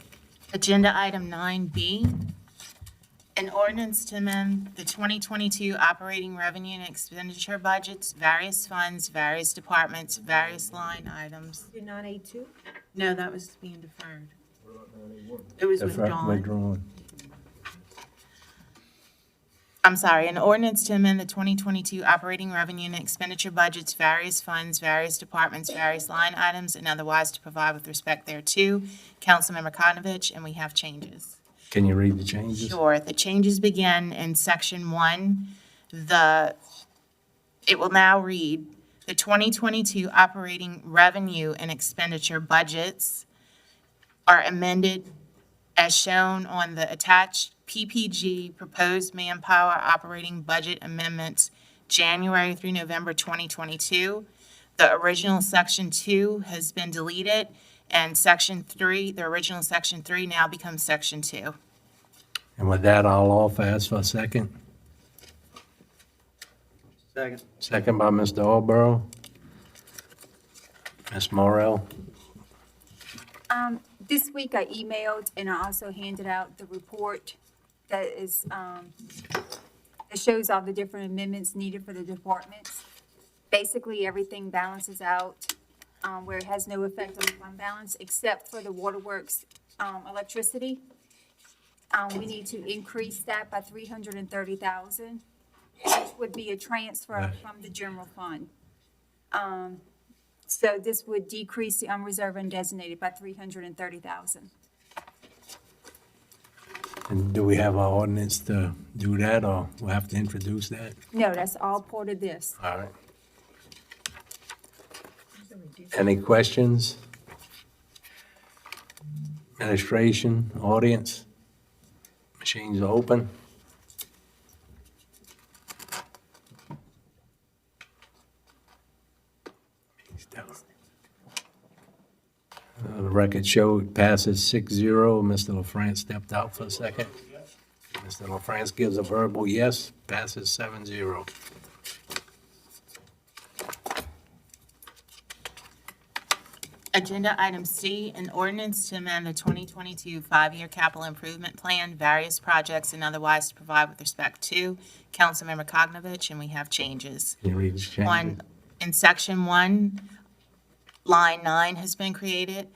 Agenda item 9B, an ordinance to amend the 2022 operating revenue and expenditure budgets, various funds, various departments, various line items. You're 9A2? No, that was being deferred. It was withdrawn. Withdrawn. I'm sorry, an ordinance to amend the 2022 operating revenue and expenditure budgets, various funds, various departments, various line items, and otherwise to provide with respect thereto. Councilmember Koknovich, and we have changes. Can you read the changes? Sure. The changes begin in section 1. It will now read, the 2022 operating revenue and expenditure budgets are amended as shown on the attached PPG proposed manpower operating budget amendments January through November 2022. The original section 2 has been deleted, and section 3, the original section 3 now becomes section 2. And with that, I'll offer, ask for a second. Second. Second by Mr. Alborough. Ms. Morrell? This week I emailed and I also handed out the report that is, it shows all the different amendments needed for the departments. Basically, everything balances out, where it has no effect on the fund balance, except for the waterworks, electricity. We need to increase that by $330,000, which would be a transfer from the general fund. So this would decrease the unreserved and designated by $330,000. And do we have an ordinance to do that, or we'll have to introduce that? No, that's all part of this. All right. Any questions? Administration, audience? Machines are open. The record show it passes 6-0. Mr. LaFrance stepped out for a second. Mr. LaFrance gives a verbal yes, passes 7-0. Agenda item C, an ordinance to amend the 2022 five-year capital improvement plan, various projects and otherwise to provide with respect to. Councilmember Koknovich, and we have changes. Can you read the changes? In section 1, line 9 has been created.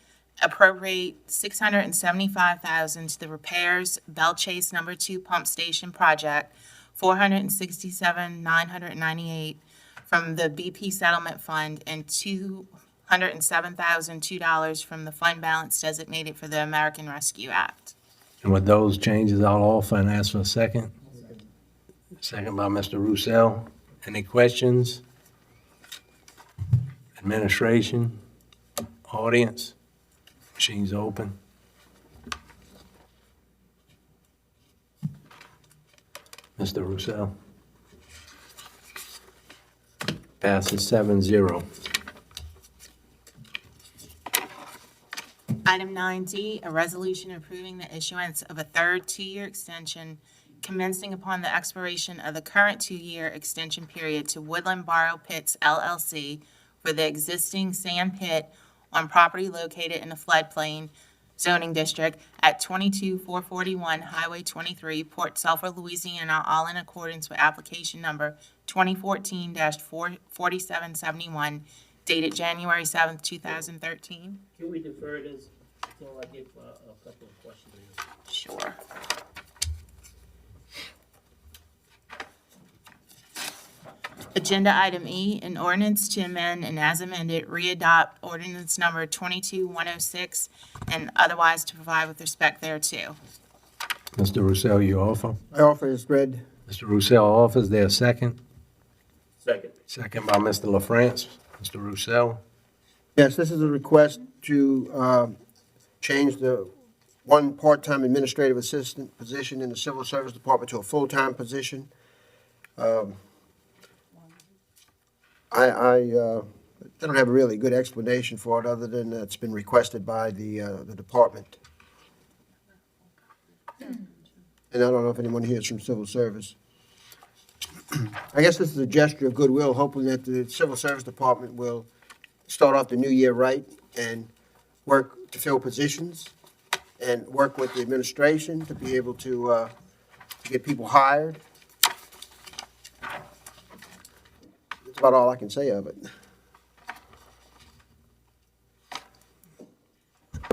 appropriate $675,000 to the repairs Bell Chase Number 2 Pump Station Project, $467,998 from the BP Settlement Fund, and $207,002 from the fund balance designated for the American Rescue Act. And with those changes, I'll offer and ask for a second. Second by Mr. Roussel. Any questions? Administration, audience, machines open. Mr. Roussel. Passes 7-0. Item 9D, a resolution approving the issuance of a third two-year extension commencing upon the expiration of the current two-year extension period to Woodland Borrow Pits LLC for the existing sand pit on property located in the floodplain zoning district at 22441 Highway 23, Port Sulphur, Louisiana, all in accordance with application number 2014-4771, dated January 7th, 2013. Can we defer this until I get a couple of questions? Sure. Agenda item E, an ordinance to amend and as amended, readopt ordinance number 22106 and otherwise to provide with respect thereto. Mr. Roussel, you offer? I offer is read. Mr. Roussel offers. There a second? Second. Second by Mr. LaFrance. Mr. Roussel. Yes, this is a request to change the one part-time administrative assistant position in the Civil Service Department to a full-time position. I don't have a really good explanation for it, other than it's been requested by the department. And I don't know if anyone here is from Civil Service. I guess this is a gesture of goodwill, hoping that the Civil Service Department will start off the new year right and work to fill positions and work with the administration to be able to get people hired. That's about all I can say of it.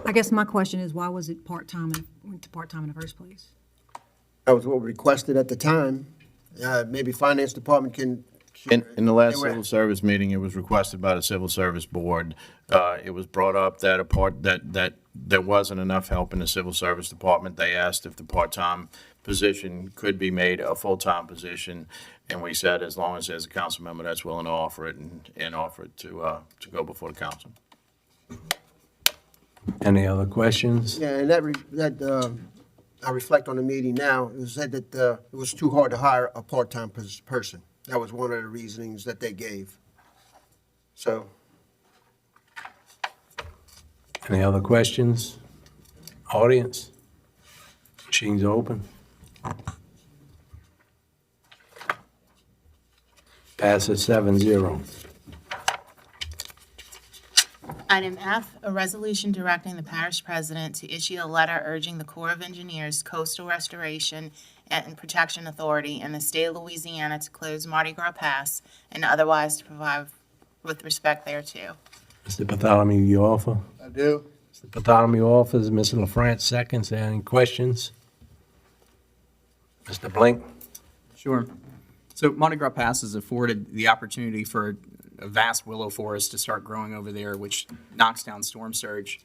I guess my question is, why was it part-time, went to part-time in the first place? That was what we requested at the time. Maybe Finance Department can. In the last They were- civil service meeting, it was requested by the Civil Service Board. It was brought up that that there wasn't enough help in the Civil Service Department. They asked if the part-time position could be made a full-time position, and we said as long as there's a council member that's willing to offer it and offer it to go before the council. Any other questions? Yeah, and I reflect on the meeting now. It was said that it was too hard to hire a part-time person. That was one of the reasonings that they gave. So, Any other questions? Audience? Machines open. Passes 7-0. Item F, a resolution directing the parish president to issue a letter urging the Corps of Engineers Coastal Restoration and Protection Authority and the state of Louisiana to close Mardi Gras Pass and otherwise to provide with respect thereto. Mr. Bartholomew, you offer? I do. Mr. Bartholomew offers. Mr. LaFrance seconds. Any questions? Mr. Blink? Sure. So Mardi Gras Pass has afforded the opportunity for a vast willow forest to start growing over there, which knocks down storm surge.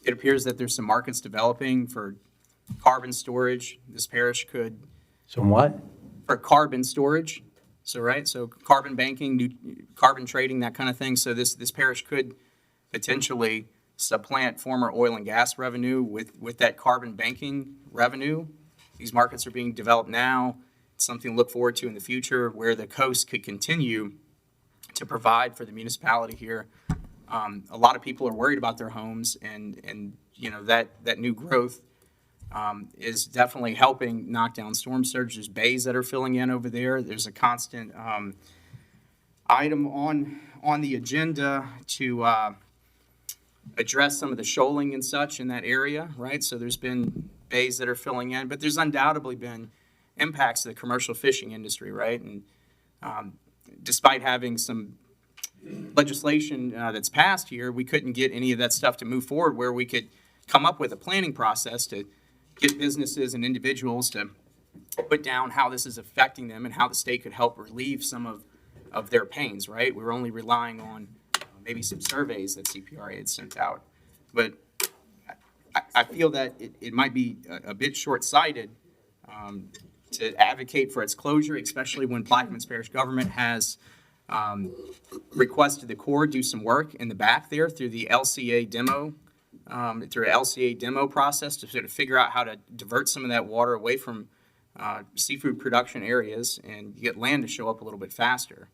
It appears that there's some markets developing for carbon storage. This parish could. Some what? For carbon storage. So carbon banking, carbon trading, that kind of thing. So this parish could potentially supplant former oil and gas revenue with that carbon banking revenue. These markets are being developed now. It's something to look forward to in the future, where the coast could continue to provide for the municipality here. A lot of people are worried about their homes, and you know that new growth is definitely helping knock down storm surge. There's bays that are filling in over there. There's a constant item on the agenda to address some of the shoaling and such in that area, right? So there's been bays that are filling in, but there's undoubtedly been impacts to the commercial fishing industry, right? And despite having some legislation that's passed here, we couldn't get any of that stuff to move forward where we could come up with a planning process to get businesses and individuals to put down how this is affecting them and how the state could help relieve some of their pains, right? We were only relying on maybe some surveys that CPRA had sent out. But I feel that it might be a bit short-sighted to advocate for its closure, especially when Plaquemines Parish government has requested the Corps do some work in the back there through the LCA demo, through an LCA demo process to sort of figure out how to divert some of that water away from seafood production areas and get land to show up a little bit faster.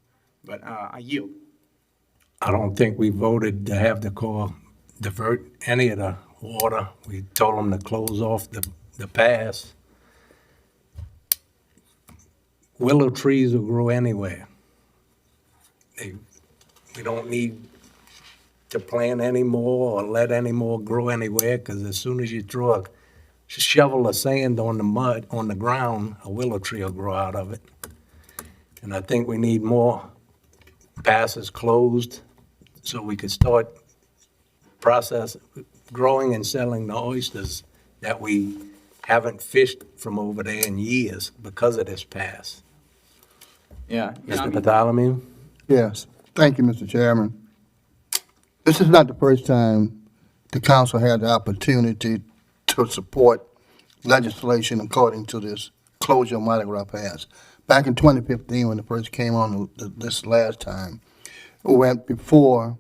But I yield. I don't think we voted to have the Corps divert any of the water. We told them to close off the pass. Willow trees will grow anywhere. We don't need to plant any more or let any more grow anywhere, because as soon as you throw a shovel of sand on the mud, on the ground, a willow tree will grow out of it. And I think we need more passes closed so we could start growing and selling the oysters that we haven't fished from over there in years because of this pass. Yeah. Mr. Bartholomew? Yes, thank you, Mr. Chairman. This is not the first time the council had the opportunity to support legislation according to this closure of Mardi Gras Pass. Back in 2015, when it first came on this last time, it went before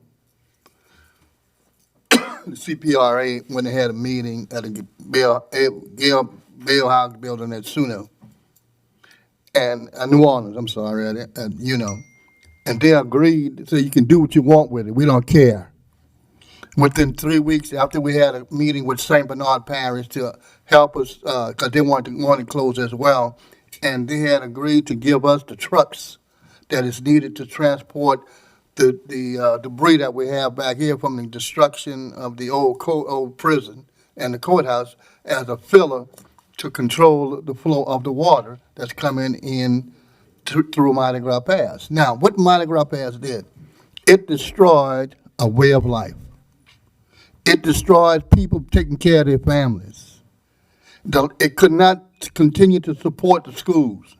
the CPRA when they had a meeting at the Bill House building at Suno. And New Orleans, I'm sorry, and they agreed, so you can do what you want with it. We don't care. Within 3 weeks after we had a meeting with St. Bernard Parish to help us, because they wanted to close as well, and they had agreed to give us the trucks that is needed to transport the debris that we have back here from the destruction of the old prison and the courthouse as a filler to control the flow of the water that's coming in through Mardi Gras Pass. Now, what Mardi Gras Pass did, it destroyed a way of life. It destroyed people taking care of their families. It could not continue to support the schools.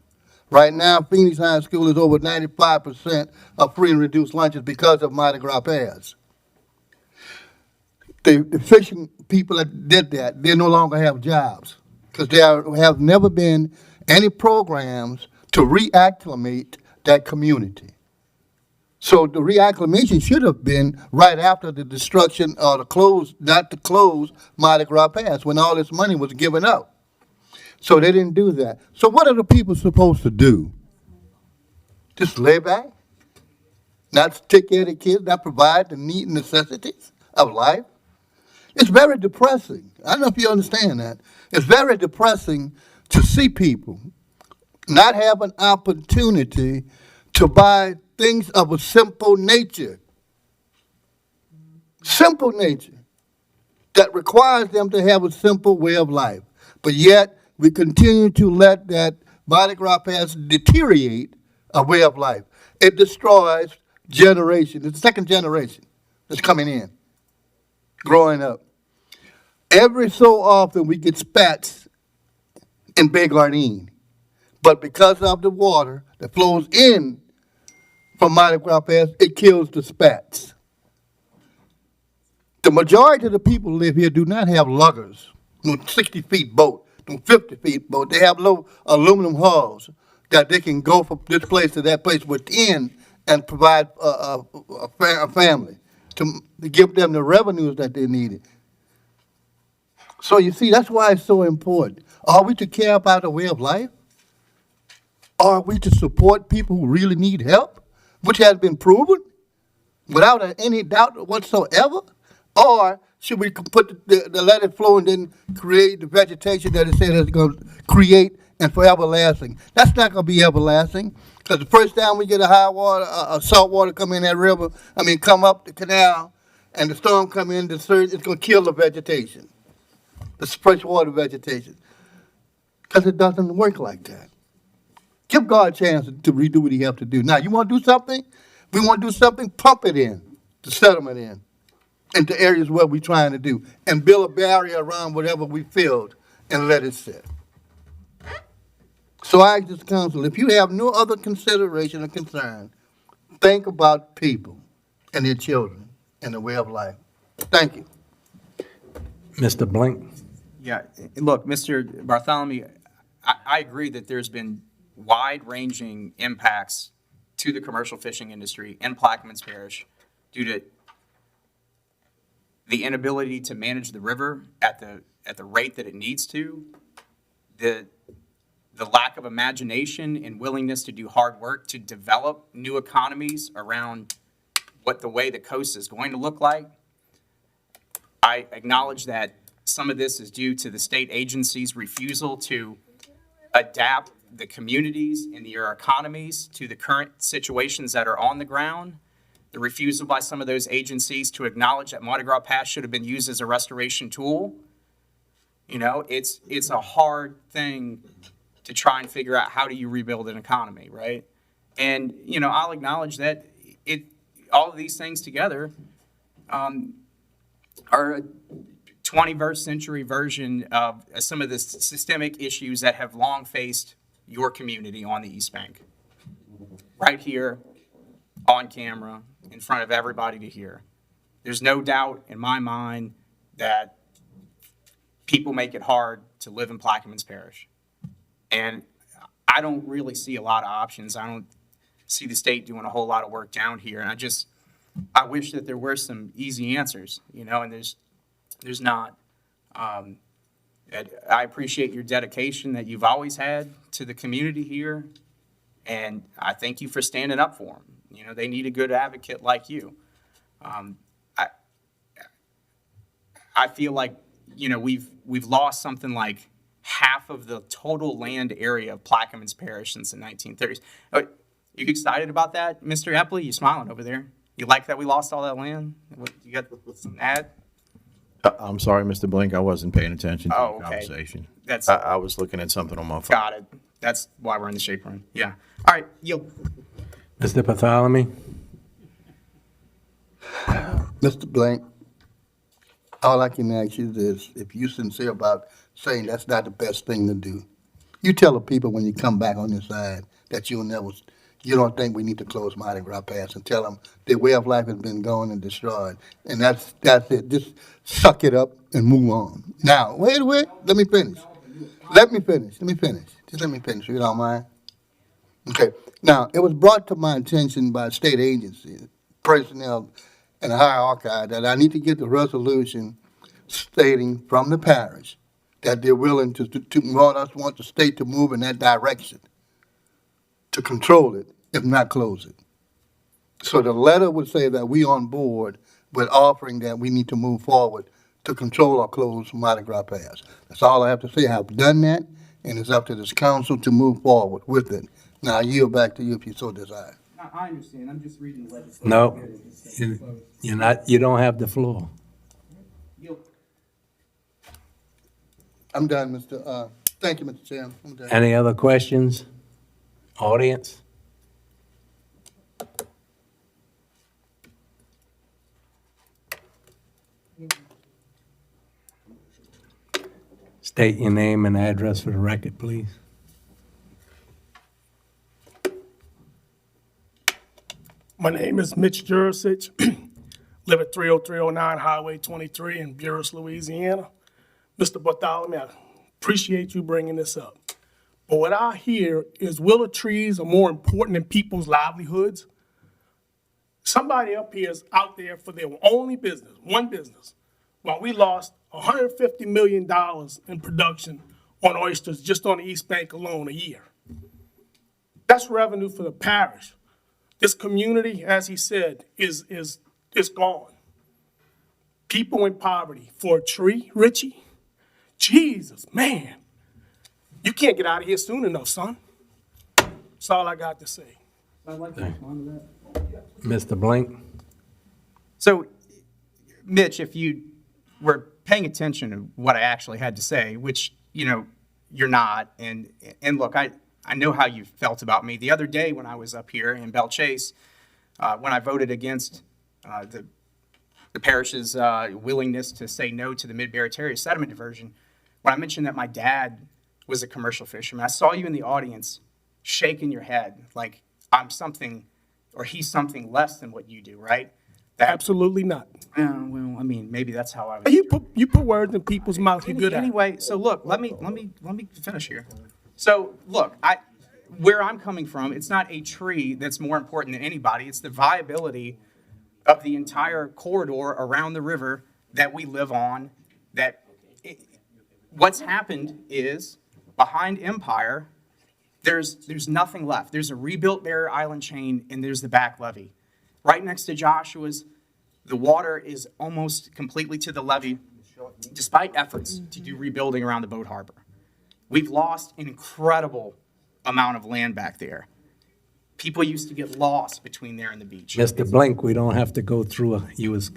Right now, Phoenix High School is over 95% of free and reduced lunches because of Mardi Gras Pass. The fishing people that did that, they no longer have jobs because there have never been any programs to reacclimate that community. So the reacclimation should have been right after the destruction or the close, not to close Mardi Gras Pass when all this money was given up. So they didn't do that. So what are the people supposed to do? Just lay back? Not take care of the kids, not provide the need and necessities of life? It's very depressing. I don't know if you understand that. It's very depressing to see people not have an opportunity to buy things of a simple nature. Simple nature. That requires them to have a simple way of life. But yet, we continue to let that Mardi Gras Pass deteriorate a way of life. It destroys generation. It's the second generation that's coming in, growing up. Every so often we get spats in Bay Gardine, but because of the water that flows in from Mardi Gras Pass, it kills the spats. The majority of the people who live here do not have luggers, no 60-feet boat, no 50-feet boat. They have low aluminum hulls that they can go from this place to that place within and provide a family to give them the revenues that they needed. So you see, that's why it's so important. Are we to care about the way of life? Are we to support people who really need help, which has been proven without any doubt whatsoever? Or should we put let it flow and then create the vegetation that it said it's going to create and for everlasting? That's not going to be everlasting, because the first time we get a high water, salt water come in that river, come up the canal, and the storm come in, the surge, it's going to kill the vegetation, the freshwater vegetation, because it doesn't work like that. Give God a chance to redo what he has to do. Now, you want to do something? We want to do something, pump it in, the settlement in, into areas where we're trying to do, and build a barrier around whatever we filled and let it sit. So I ask this council, if you have no other consideration or concern, think about people and their children and the way of life. Thank you. Mr. Blink? Yeah, look, Mr. Bartholomew, I agree that there's been wide-ranging impacts to the commercial fishing industry in Plaquemines Parish due to the inability to manage the river at the rate that it needs to, the lack of imagination and willingness to do hard work to develop new economies around what the way the coast is going to look like. I acknowledge that some of this is due to the state agencies' refusal to adapt the communities and their economies to the current situations that are on the ground. The refusal by some of those agencies to acknowledge that Mardi Gras Pass should have been used as a restoration tool. You know, it's a hard thing to try and figure out how do you rebuild an economy, right? And, you know, I'll acknowledge that all of these things together are a 21st century version of some of the systemic issues that have long faced your community on the East Bank. Right here, on camera, in front of everybody to hear. There's no doubt in my mind that people make it hard to live in Plaquemines Parish. And I don't really see a lot of options. I don't see the state doing a whole lot of work down here. And I wish that there were some easy answers, you know, and there's not. I appreciate your dedication that you've always had to the community here. And I thank you for standing up for them. You know, they need a good advocate like you. I feel like, you know, we've lost something like half of the total land area of Plaquemines Parish since the 1930s. You excited about that, Mr. Epley? You smiling over there? You like that we lost all that land? You got some ad? I'm sorry, Mr. Blink, I wasn't paying attention to the Okay. conversation. That's I was looking at something on my phone. got it. That's why we're in the shape room. Yeah. All right, yield. Mr. Bartholomew? Mr. Blank, all I can ask you is, if you're sincere about saying that's not the best thing to do, you tell the people when you come back on this side that you don't think we need to close Mardi Gras Pass, and tell them their way of life has been gone and destroyed. And that's it. Just suck it up and move on. Now, wait, let me finish. Just let me finish, if you don't mind. Okay. Now, it was brought to my attention by state agencies, personnel, and the hierarchy that I need to get the resolution stating from the parish that they're willing to want the state to move in that direction, to control it, if not close it. So the letter would say that we on board with offering that we need to move forward to control or close Mardi Gras Pass. That's all I have to say. I've done that, and it's up to this council to move forward with it. Now, I yield back to you if you so desire. I understand. I'm just reading the legislation. No, you don't have the floor. I'm done, thank you, Mr. Chairman. I'm done. Any other questions? Audience? State your name and address for the record, please. My name is Mitch Jurasich, live at 30309 Highway 23 in Buras, Louisiana. Mr. Bartholomew, I appreciate you bringing this up. But what I hear is willow trees are more important than people's livelihoods. Somebody up here is out there for their only business, one business, while we lost $150 million in production on oysters just on the East Bank alone a year. That's revenue for the parish. This community, as he said, is gone. People in poverty for a tree, Richie? Jesus, man. You can't get out of here soon enough, son. That's all I got to say. I'd like to respond to that. Mr. Blink? So, Mitch, if you were paying attention to what I actually had to say, which, you know, you're not, and look, I know how you felt about me. The other day when I was up here in Belle Chase, when I voted against the parish's willingness to say no to the Mid-Barataria sediment diversion, when I mentioned that my dad was a commercial fisherman, I saw you in the audience shaking your head like I'm something or he's something less than what you do, right? Absolutely not. Well, I mean, maybe that's how I was. You put words in people's mouth. You're good at it. Anyway, so look, let me finish here. So look, where I'm coming from, it's not a tree that's more important than anybody. It's the viability of the entire corridor around the river that we live on. What's happened is behind Empire, there's nothing left. There's a rebuilt barrier island chain, and there's the back levee. Right next to Joshua's, the water is almost completely to the levee, despite efforts to do rebuilding around the boat harbor. We've lost an incredible amount of land back there. People used to get lost between there and the beach. Mr. Blink, we don't have to go through, you was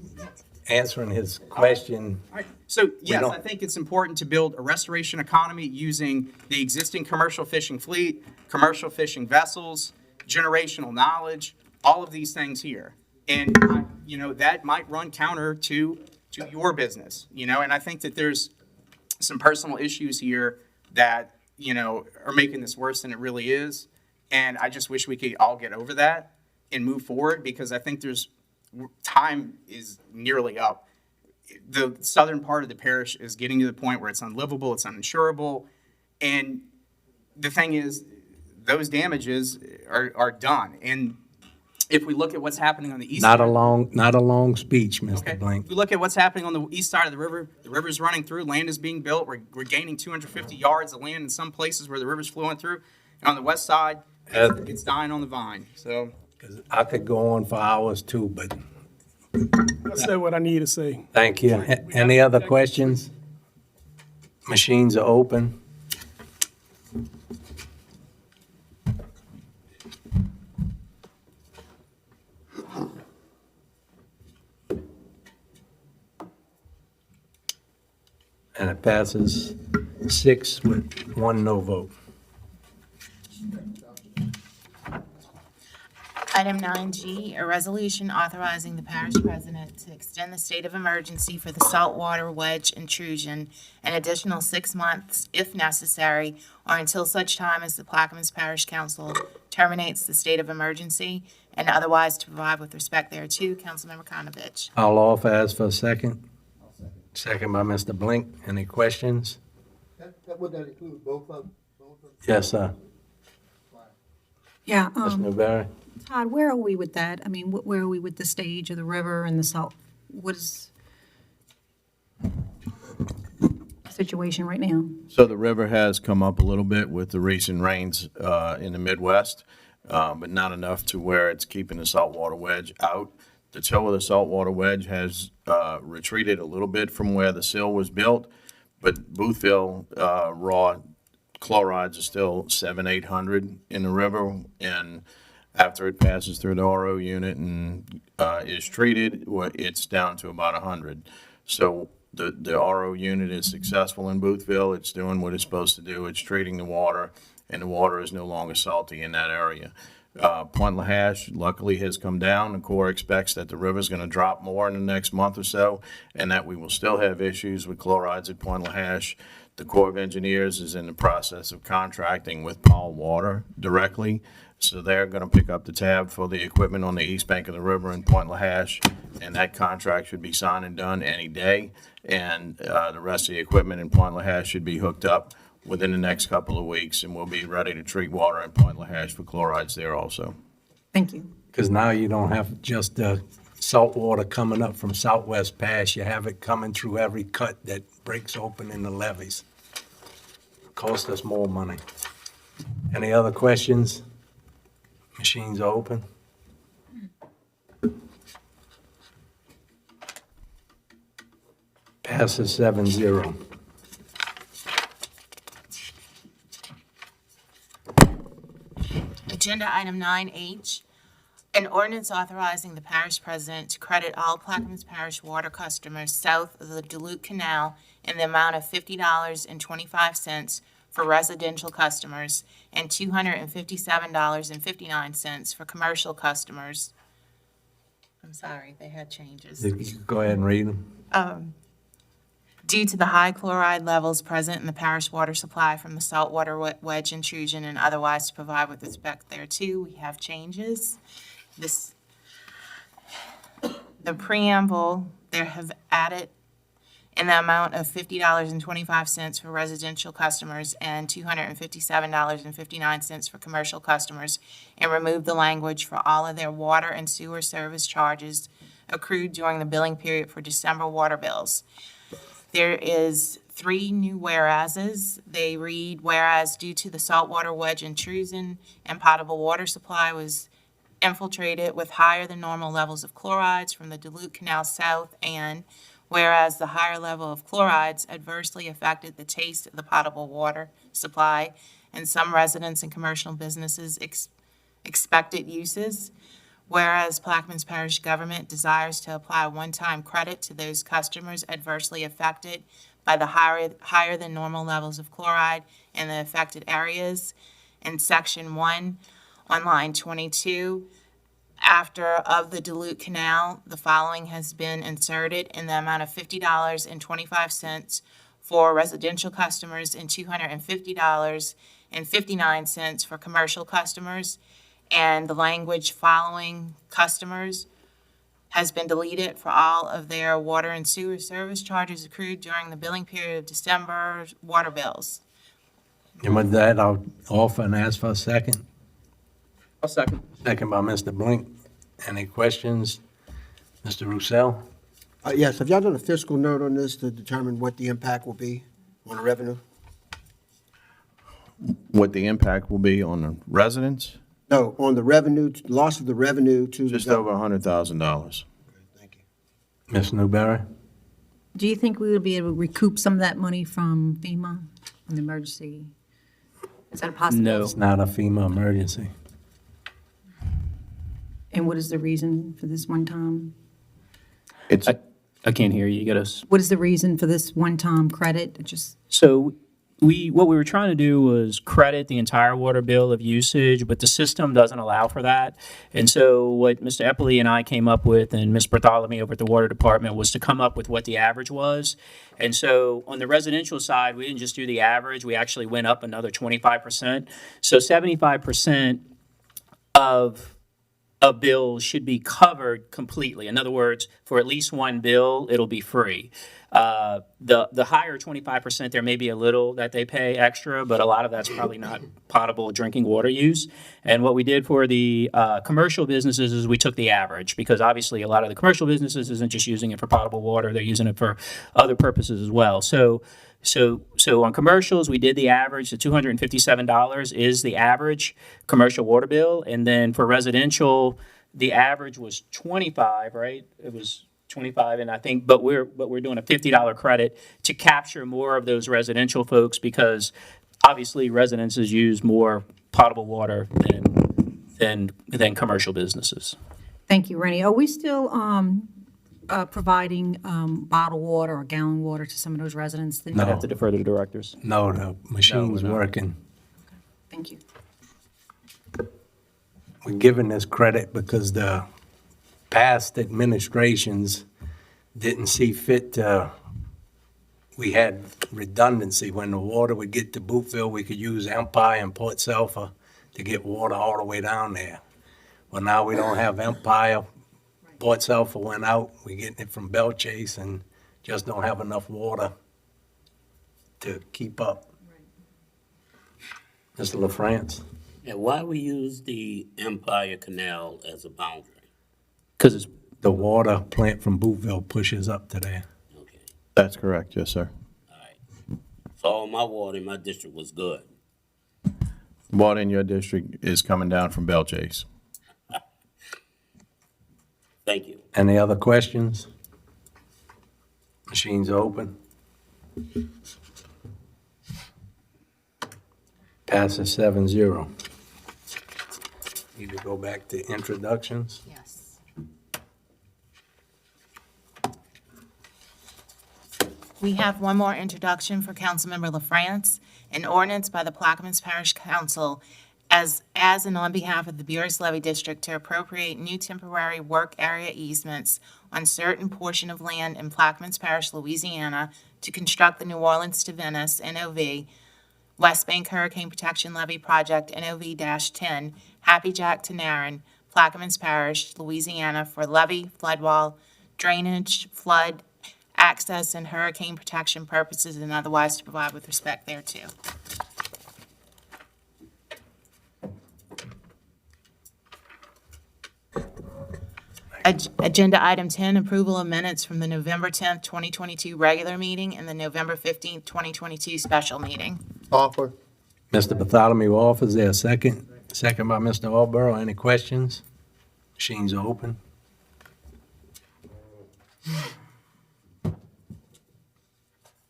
answering his question. All right. So, yes, don't- I think it's important to build a restoration economy using the existing commercial fishing fleet, commercial fishing vessels, generational knowledge, all of these things here. And, that might run counter to your business, and I think that there's some personal issues here that, are making this worse than it really is. And I just wish we could all get over that and move forward, because I think time is nearly up. The southern part of the parish is getting to the point where it's unlivable, it's uninsurable. And the thing is, those damages are done. And if we look at what's happening on the east Not side, a long speech, Mr. Blink. if we look at what's happening on the east side of the river's running through, land is being built, we're gaining 250 yards of land in some places where the river's flowing through. And on the west side, it's dying on the vine. So I could go on for hours too, but I said what I need to say. thank you. Any other questions? Machines are open. And it passes 6 with 1 no vote. Item 9G, a resolution authorizing the parish president to extend the state of emergency for the saltwater wedge intrusion an additional 6 months if necessary, or until such time as the Plaquemines Parish Council terminates the state of emergency, and otherwise to provide with respect thereto. Councilmember Konovich. I'll offer as for a second. Second by Mr. Blink. Any questions? Would that include both of them? Yes, sir. Yeah, Ms. Newberry? Todd, where are we with that? I mean, where are we with the stage of the river and the salt? What is the situation right now? So the river has come up a little bit with the recent rains in the Midwest, but not enough to where it's keeping the saltwater wedge out. The toe of the saltwater wedge has retreated a little bit from where the sill was built, but Boothville raw chlorides are still 700-800 in the river, and after it passes through the RO unit and is treated, it's down to about 100. So the RO unit is successful in Boothville. It's doing what it's supposed to do. It's treating the water, and the water is no longer salty in that area. Point Lahash luckily has come down. The Corps expects that the river's going to drop more in the next month or so, and that we will still have issues with chlorides at Point Lahash. The Corps of Engineers is in the process of contracting with Powell Water directly, so they're going to pick up the tab for the equipment on the east bank of the river in Point Lahash, and that contract should be signed and done any day, and the rest of the equipment in Point Lahash should be hooked up within the next couple of weeks, and we'll be ready to treat water in Point Lahash for chlorides there also. Thank you. Because now you don't have just the salt water coming up from Southwest Pass. You have it coming through every cut that breaks open in the levees. Cost us more money. Any other questions? Machines are open. Passes 7-0. Agenda item 9H, an ordinance authorizing the parish president to credit all Plaquemines Parish water customers south of the Duluth Canal in the amount of $50.25 for residential customers and $257.59 for commercial customers I'm sorry, they had changes. You can go ahead and read them. Due to the high chloride levels present in the parish water supply from the saltwater wedge intrusion and otherwise to provide with respect thereto, we have changes. The preamble, there have added in the amount of $50.25 for residential customers and $257.59 for commercial customers, and remove the language for all of their water and sewer service charges accrued during the billing period for December water bills. There is 3 new whereases. They read, whereas due to the saltwater wedge intrusion and potable water supply was infiltrated with higher than normal levels of chlorides from the Duluth Canal South, and whereas the higher level of chlorides adversely affected the taste of the potable water supply and some residents and commercial businesses' expected uses, whereas Plaquemines Parish government desires to apply a one-time credit to those customers adversely affected by the higher than normal levels of chloride in the affected areas. In Section 1, on line 22, after of the Duluth Canal, the following has been inserted in the amount of $50.25 for residential customers and $250.59 for commercial customers. And the language following customers has been deleted for all of their water and sewer service charges accrued during the billing period of December water bills. And with that, I'll offer and ask for a second. I'll second. Second by Mr. Blink. Any questions? Mr. Roussel? Yes, have y'all done a fiscal note on this to determine what the impact will be on the revenue? What the impact will be on the residents? No, on the revenue, loss of the revenue to the Just government. over $100,000. Ms. Newberry? Do you think we will be able to recoup some of that money from FEMA, from the emergency? Is that a possibility? No. It's not a FEMA emergency. And what is the reason for this one-time? It's, I can't hear you. You got to. What is the reason for this one-time credit? So what we were trying to do was credit the entire water bill of usage, but the system doesn't allow for that. And so what Mr. Eppley and I came up with, and Ms. Bartholomew over at the Water Department, was to come up with what the average was. And so on the residential side, we didn't just do the average, we actually went up another 25%. So 75% of a bill should be covered completely. In other words, for at least one bill, it'll be free. The higher 25%, there may be a little that they pay extra, but a lot of that's probably not potable drinking water use. And what we did for the commercial businesses is we took the average, because obviously a lot of the commercial businesses isn't just using it for potable water, they're using it for other purposes as well. So on commercials, we did the average. The $257 is the average commercial water bill. And then for residential, the average was 25, right? It was 25, and I think, but we're doing a $50 credit to capture more of those residential folks, because obviously residences use more potable water than commercial businesses. Thank you, Rennie. Are we still providing bottled water or gallon water to some of those residents? I'd have to defer to the directors. No, the machine's working. Thank you. We're giving this credit because the past administrations didn't see fit to, we had redundancy. When the water would get to Boothville, we could use Empire and Port Sulphur to get water all the way down there. Well, now we don't have Empire. Port Sulphur went out. We're getting it from Belle Chase and just don't have enough water to keep up. Mr. LaFrance? Yeah, why we use the Empire Canal as a boundary? Because it's the water plant from Boothville pushes up to there. Okay, that's correct, yes, sir. all right. So all my water in my district was good. Water in your district is coming down from Belle Chase. Thank you. Any other questions? Machines are open. Passes 7-0. Need to go back to introductions. Yes. We have one more introduction for Councilmember LaFrance, an ordinance by the Plaquemines Parish Council as and on behalf of the Buras Levy District to appropriate new temporary work area easements on certain portion of land in Plaquemines Parish, Louisiana, to construct the New Orleans to Venice, NOV, West Bank Hurricane Protection Levee Project, NOV-10, Happy Jack to Narren, Plaquemines Parish, Louisiana, for levee, flood wall, drainage, flood, access, and hurricane protection purposes, and otherwise to provide with respect thereto. Agenda item 10, approval of minutes from the November 10th, 2022 regular meeting and the November 15th, 2022 special meeting. Offer. Mr. Bartholomew offers there a second. Second by Mr. Alborough. Any questions? Machines are open.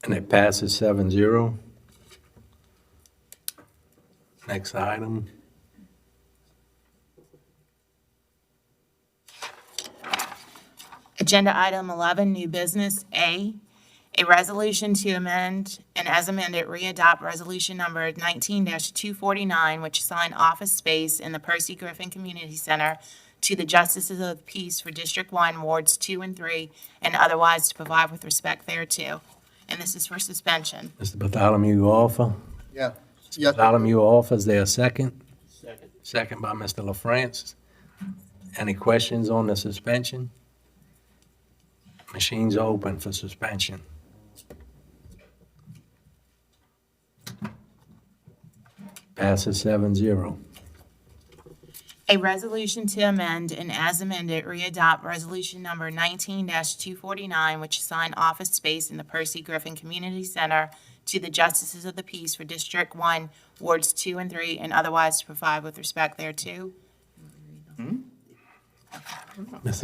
And it passes 7-0. Next item. Agenda item 11, new business. A resolution to amend and as amended, re-adopt resolution number 19-249, which assigned office space in the Percy Griffin Community Center to the Justices of the Peace for District 1, Wards 2 and 3, and otherwise to provide with respect thereto. And this is for suspension. Mr. Bartholomew offer. Yeah. Yes. Bartholomew offers there a second. Second. Second by Mr. LaFrance. Any questions on the suspension? Machines are open for suspension. Passes 7-0. A resolution to amend and as amended, re-adopt resolution number 19-249, which assigned office space in the Percy Griffin Community Center to the Justices of the Peace for District 1, Wards 2 and 3, and otherwise to provide with respect thereto.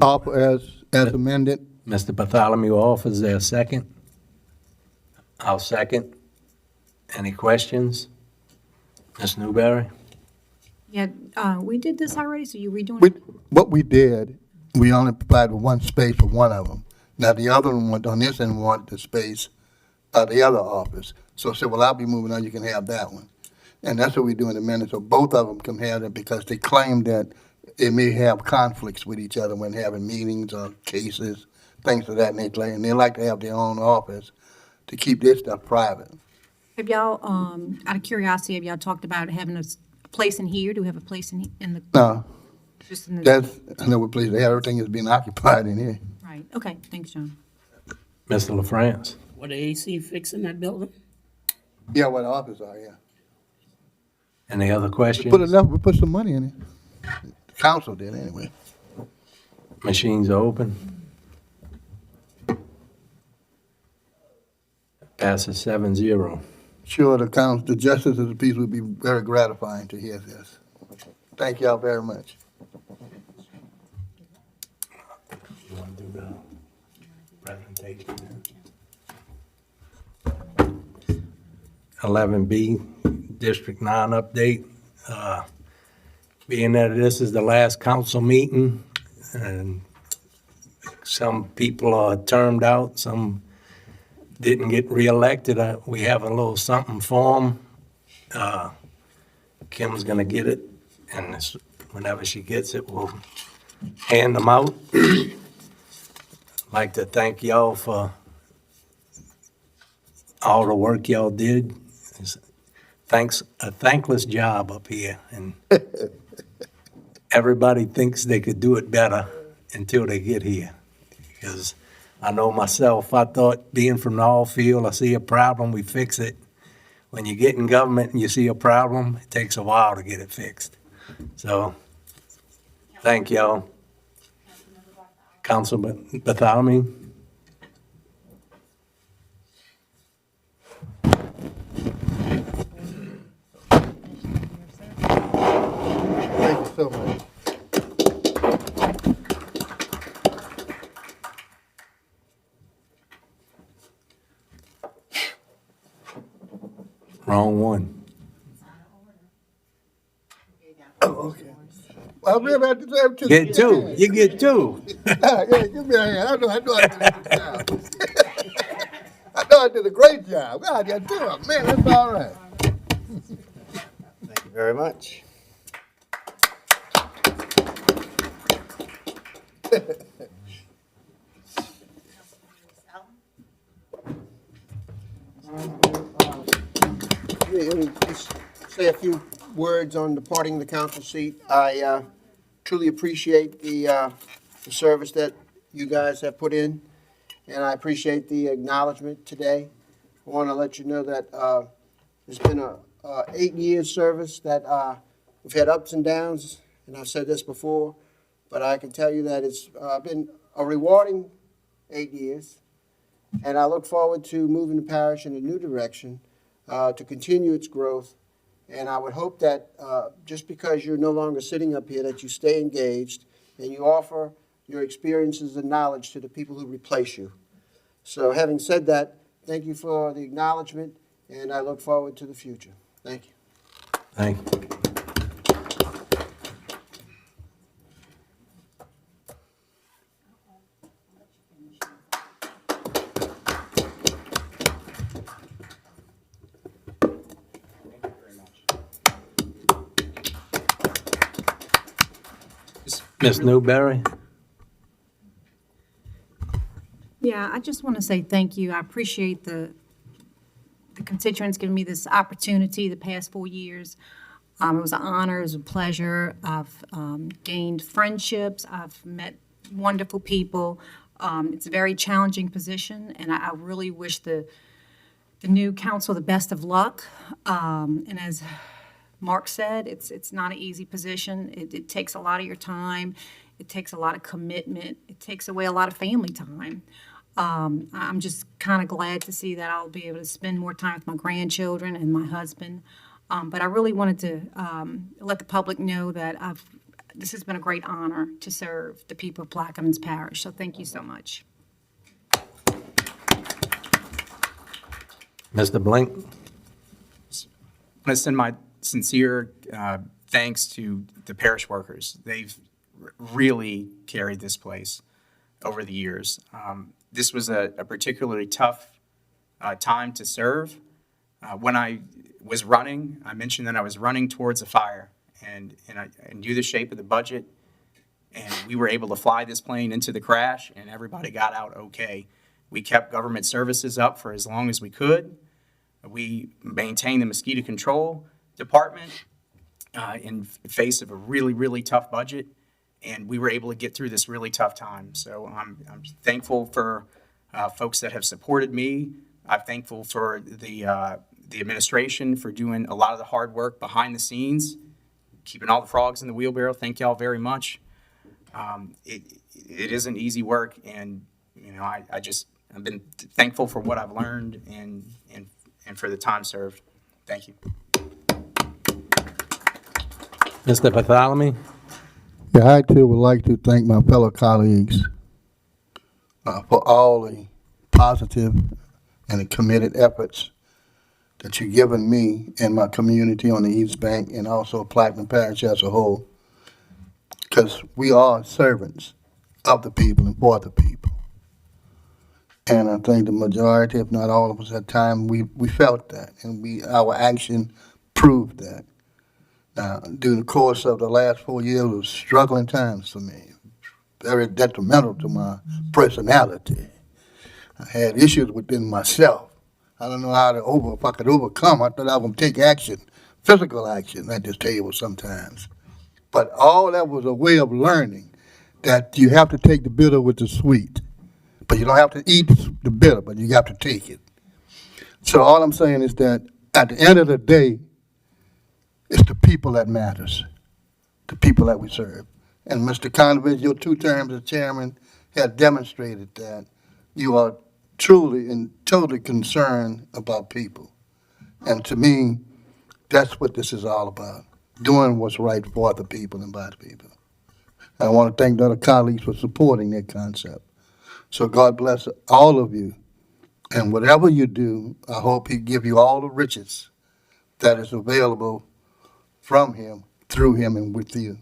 Offer as amended. Mr. Bartholomew offers there a second. I'll second. Any questions? Ms. Newberry? Yeah, we did this already, so you're redoing We, it? what we did, we only provided one space for one of them. Now, the other one on this end wanted the space of the other office. So I said, well, I'll be moving on, you can have that one. And that's what we do in a minute, so both of them can have it because they claim that it may have conflicts with each other when having meetings or cases, things of that nature. And they like to have their own office to keep their stuff private. Have y'all, out of curiosity, have y'all talked about having a place in here? Do we have a place in the, No, just in the? that's another place, everything is being occupied in here. Right, okay, thanks, John. Mr. LaFrance? What the AC fix in that building? Yeah, where the office are, yeah. Any other questions? We put some money in it. The council did anyway. Machines are open. Passes 7-0. Sure, the justice of the peace would be very gratifying to hear this. Thank y'all very much. You want to do the presentation? 11B, District 9 update. Being that this is the last council meeting, and some people are termed out, some didn't get reelected, we have a little something for them. Kim's gonna get it, and whenever she gets it, we'll hand them out. Like to thank y'all for all the work y'all did. It's a thankless job up here, and everybody thinks they could do it better until they get here. Because I know myself, I thought being from the oil field, I see a problem, we fix it. When you get in government and you see a problem, it takes a while to get it fixed. So, thank y'all. Councilman Bartholomew? Thank you so much. Wrong one. Oh, okay. Well, I'm really deserve to. Get two. You get two. Yeah, give me a hand. I know I did a good job. I know I did a great job. God, I do it. Man, that's all right. Thank you very much. Let me just say a few words on departing the council seat. I truly appreciate the service that you guys have put in, and I appreciate the acknowledgement today. I want to let you know that it's been a 8 years service that we've had ups and downs, and I've said this before, but I can tell you that it's been a rewarding 8 years, and I look forward to moving the parish in a new direction to continue its growth. And I would hope that just because you're no longer sitting up here, that you stay engaged and you offer your experiences and knowledge to the people who replace you. So having said that, thank you for the acknowledgement, and I look forward to the future. Thank you. Thank you. Ms. Newberry? Yeah, I just want to say thank you. I appreciate the constituents giving me this opportunity the past 4 years. It was an honor, it was a pleasure. I've gained friendships, I've met wonderful people. It's a very challenging position, and I really wish the new council the best of luck. And as Mark said, it's not an easy position. It takes a lot of your time. It takes a lot of commitment. It takes away a lot of family time. I'm just kind of glad to see that I'll be able to spend more time with my grandchildren and my husband. But I really wanted to let the public know that this has been a great honor to serve the people of Plaquemines Parish. So thank you so much. Mr. Blink? I want to send my sincere thanks to the parish workers. They've really carried this place over the years. This was a particularly tough time to serve. When I was running, I mentioned that I was running towards a fire, and I knew the shape of the budget, and we were able to fly this plane into the crash, and everybody got out okay. We kept government services up for as long as we could. We maintained the mosquito control department in face of a really, really tough budget, and we were able to get through this really tough time. So I'm thankful for folks that have supported me. I'm thankful for the administration for doing a lot of the hard work behind the scenes, keeping all the frogs in the wheelbarrow. Thank y'all very much. It isn't easy work, and I've been thankful for what I've learned and for the time served. Thank you. Mr. Bartholomew? Yeah, I too would like to thank my fellow colleagues for all the positive and the committed efforts that you've given me and my community on the East Bank and also Plaquemines Parish as a whole, because we are servants of the people and for the people. And I think the majority, if not all of us at time, we felt that, and our action proved that. Now, during the course of the last 4 years, it was struggling times for me, very detrimental to my personality. I had issues within myself. I don't know if I could overcome. I thought I would take action, physical action at this table sometimes. But all that was a way of learning that you have to take the bitter with the sweet. But you don't have to eat the bitter, but you have to take it. So all I'm saying is that at the end of the day, it's the people that matters, the people that we serve. And Mr. Conovich, your 2 terms as chairman have demonstrated that you are truly and totally concerned about people. And to me, that's what this is all about, doing what's right for the people and by the people. And I want to thank the other colleagues for supporting that concept. So God bless all of you. And whatever you do, I hope He give you all the riches that is available from Him, through Him, and with you,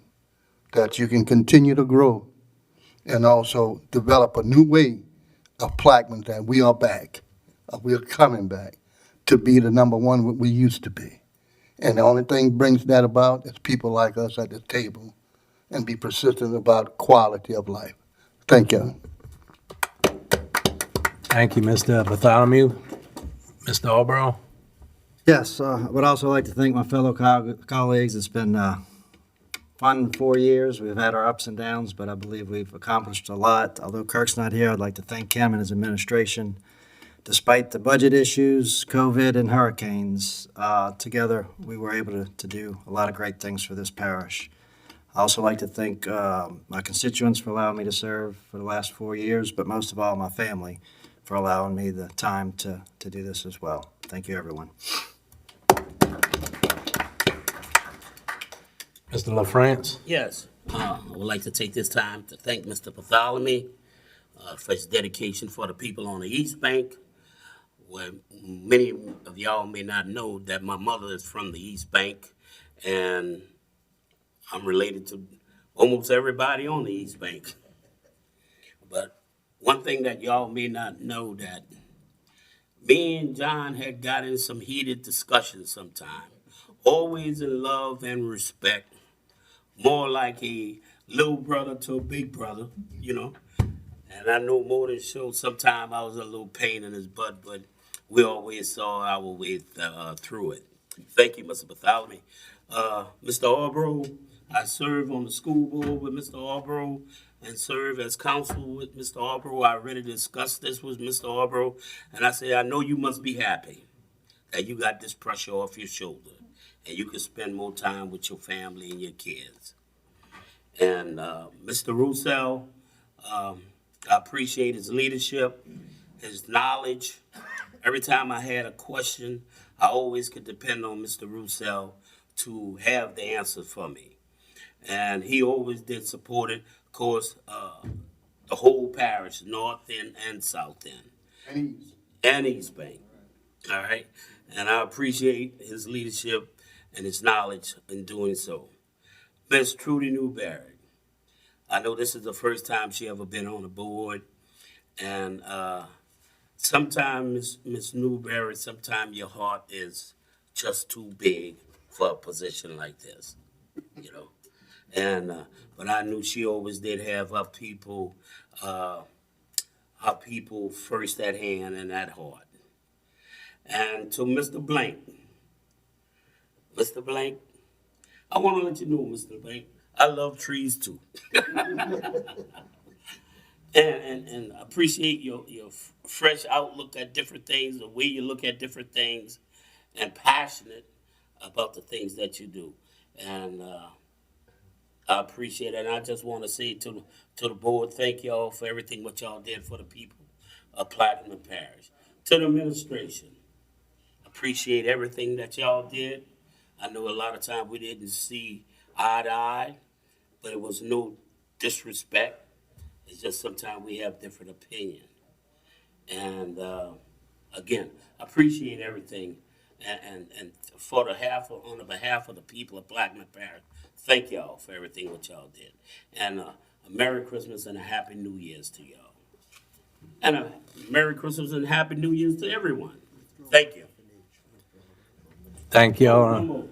that you can continue to grow and also develop a new way of Plaquemines that we are back, we are coming back to be the number one what we used to be. And the only thing brings that about is people like us at the table and be persistent about quality of life. Thank you. Thank you, Mr. Bartholomew. Mr. Alborough? Yes, I would also like to thank my fellow colleagues. It's been fun 4 years. We've had our ups and downs, but I believe we've accomplished a lot. Although Kirk's not here, I'd like to thank him and his administration. Despite the budget issues, COVID, and hurricanes, together we were able to do a lot of great things for this parish. I also like to thank my constituents for allowing me to serve for the last 4 years, but most of all, my family for allowing me the time to do this as well. Thank you, everyone. Mr. LaFrance? Yes, I would like to take this time to thank Mr. Bartholomew for his dedication for the people on the East Bank. Where many of y'all may not know that my mother is from the East Bank, and I'm related to almost everybody on the East Bank. But one thing that y'all may not know, that me and John had got in some heated discussions sometime, always in love and respect, more like a little brother to a big brother, you know. And I know more than show, sometime I was a little pain in his butt, but we always saw our way through it. Thank you, Mr. Bartholomew. Mr. Alborough, I serve on the school board with Mr. Alborough and serve as counsel with Mr. Alborough. I already discussed this with Mr. Alborough, and I say, I know you must be happy that you got this pressure off your shoulder and you can spend more time with your family and your kids. And Mr. Roussel, I appreciate his leadership, his knowledge. Every time I had a question, I always could depend on Mr. Roussel to have the answer for me. And he always did support it, of course, the whole parish, North End and South End. And East Bank. All right? And I appreciate his leadership and his knowledge in doing so. Miss Trudy Newberry, I know this is the first time she ever been on the board, and sometimes, Miss Newberry, sometimes your heart is just too big for a position like this, you know. And but I knew she always did have her people first at hand and at heart. And to Mr. Blank, I want to let you know, Mr. Blank, I love trees too. and appreciate your fresh outlook at different things, the way you look at different things, and passionate about the things that you do. And I appreciate it. And I just want to say to the board, thank y'all for everything what y'all did for the people of Platinum Parish. To the administration, appreciate everything that y'all did. I know a lot of times we didn't see eye to eye, but it was no disrespect. It's just sometimes we have different opinion. And again, appreciate everything. And on the behalf of the people of Platinum Parish, thank y'all for everything what y'all did. And a Merry Christmas and a Happy New Year's to y'all. And a Merry Christmas and Happy New Year's to everyone. Thank you. Thank y'all.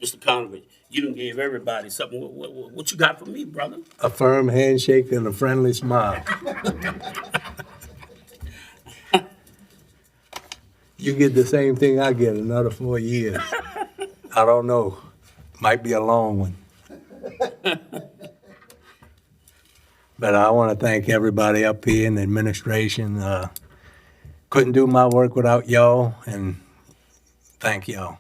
Mr. Conover, you done gave everybody something. What you got for me, brother? A firm handshake and a friendly smile. You get the same thing I get, another 4 years. I don't know. Might be a long one. But I want to thank everybody up here in the administration. Couldn't do my work without y'all, and thank y'all.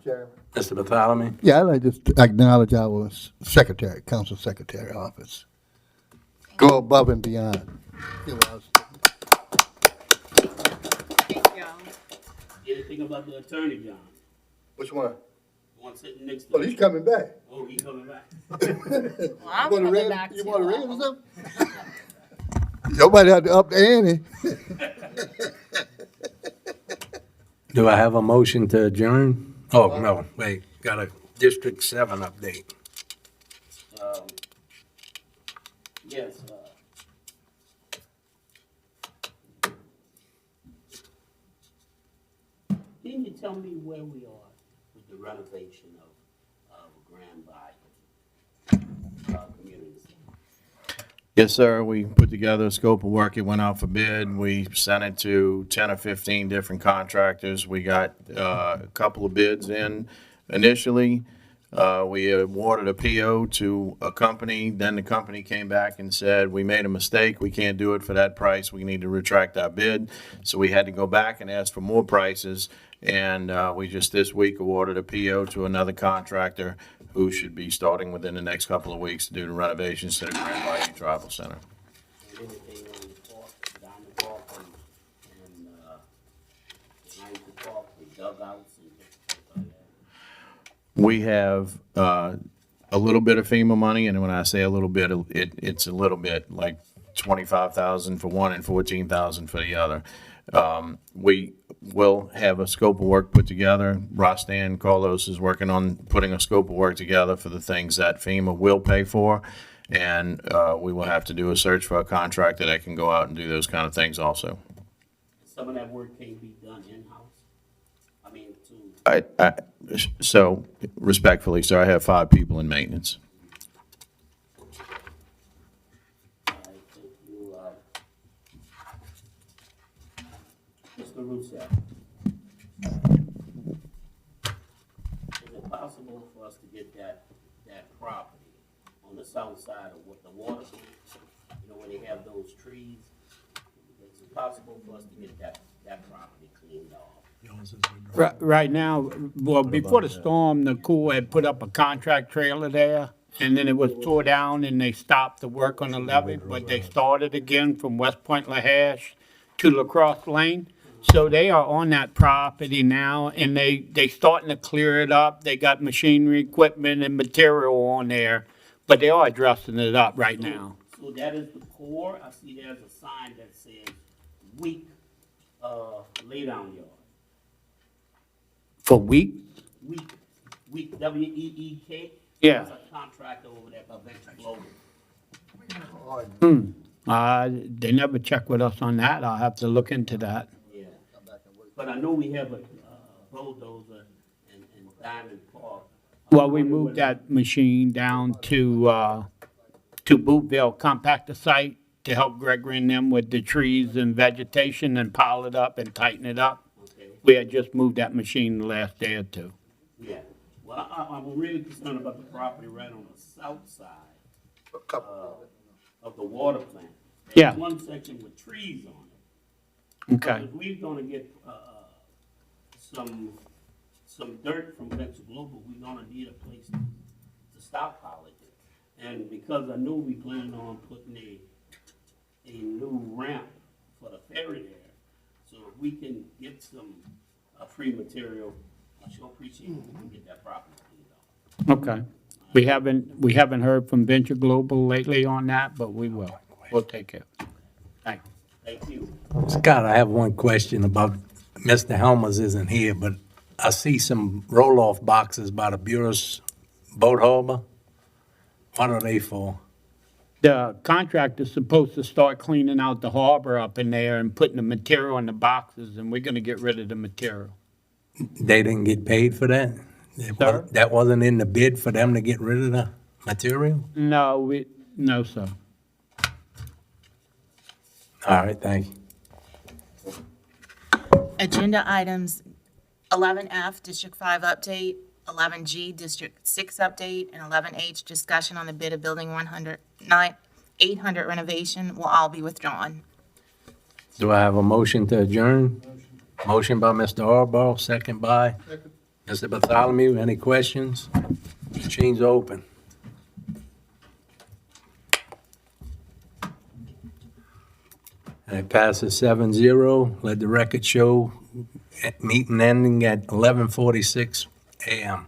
Chairman. Mr. Bartholomew? Yeah, I'd like to acknowledge our secretary, council secretary office. Go above and beyond. Anything about the attorney, John? Which one? The one sitting next to Well, he's coming back. Oh, he coming back. I'm You coming back You too. want to read or something? Nobody had to up the ante. Do I have a motion to adjourn? Oh, no, wait, got a District 7 update. Yes. Can you tell me where we are with the renovation of Grand Bayou? our communities. Yes, sir. We put together a scope of work. It went out for bid. We sent it to 10 or 15 different contractors. We got a couple of bids in initially. We awarded a PO to a company. Then the company came back and said, we made a mistake. We can't do it for that price. We need to retract our bid. So we had to go back and ask for more prices. And we just this week awarded a PO to another contractor who should be starting within the next couple of weeks to do the renovations to the Grand Bayou Tribal Center. And anything on the park, down the park and behind the park, the dugouts and things like that. We have a little bit of FEMA money, and when I say a little bit, it's a little bit, like 25,000 for one and 14,000 for the other. We will have a scope of work put together. Rostan Carlos is working on putting a scope of work together for the things that FEMA will pay for. And we will have to do a search for a contractor that can go out and do those kind of things also. Some of that work can't be done in-house. I mean, to. So respectfully, sir, I have 5 people in maintenance. Mr. Russo. Is it possible for us to get that property on the south side of what the water, you know, when they have those trees? Is it possible for us to get that property cleaned off? Right now, well, before the storm, the Corps had put up a contract trailer there, and then it was tore down and they stopped the work on the levee, but they started again from West Point LaHash to La Crosse Lane. So they are on that property now, and they starting to clear it up. They got machinery, equipment, and material on there, but they are addressing it up right now. So that is the core. I see there's a sign that says weak, laydown yard. For week? Week, W-E-E-K? Yeah. There's a contractor over there by Venture Global. They never checked with us on that. I'll have to look into that. Yeah. But I know we have a bulldozer in Diamond Park. Well, we moved that machine down to Bootville, compact the site to help Gregory and them with the trees and vegetation and pile it up and tighten it up. Okay. We had just moved that machine the last day or two. Yeah. Well, I'm really concerned about the property right on the south side of the water plant. Yeah. There's one section with trees on it. Okay. If we're gonna get some dirt from Venture Global, we're gonna need a place to stockpile it. And because I know we plan on putting a new ramp for the ferry there, so if we can get some free material, I sure appreciate it if we can get that property cleaned up. Okay. We haven't heard from Venture Global lately on that, but we will. We'll take it. Thank you. Thank you. Scott, I have one question about, Mr. Helmers isn't here, but I see some roll-off boxes by the Buras Boat Harbor. What are they for? The contractor's supposed to start cleaning out the harbor up in there and putting the material in the boxes, and we're gonna get rid of the material. They didn't get paid for that? Sir? That wasn't in the bid for them to get rid of the material? No, sir. All right, thank you. Agenda items 11F, District 5 update, 11G, District 6 update, and 11H, discussion on the bid of Building 800 renovation will all be withdrawn. Do I have a motion to adjourn? Motion by Mr. Arbo, second by Mr. Bartholomew. Any questions? Machine's open. And it passes 7-0. Let the record show meeting ending at 11:46 a.m.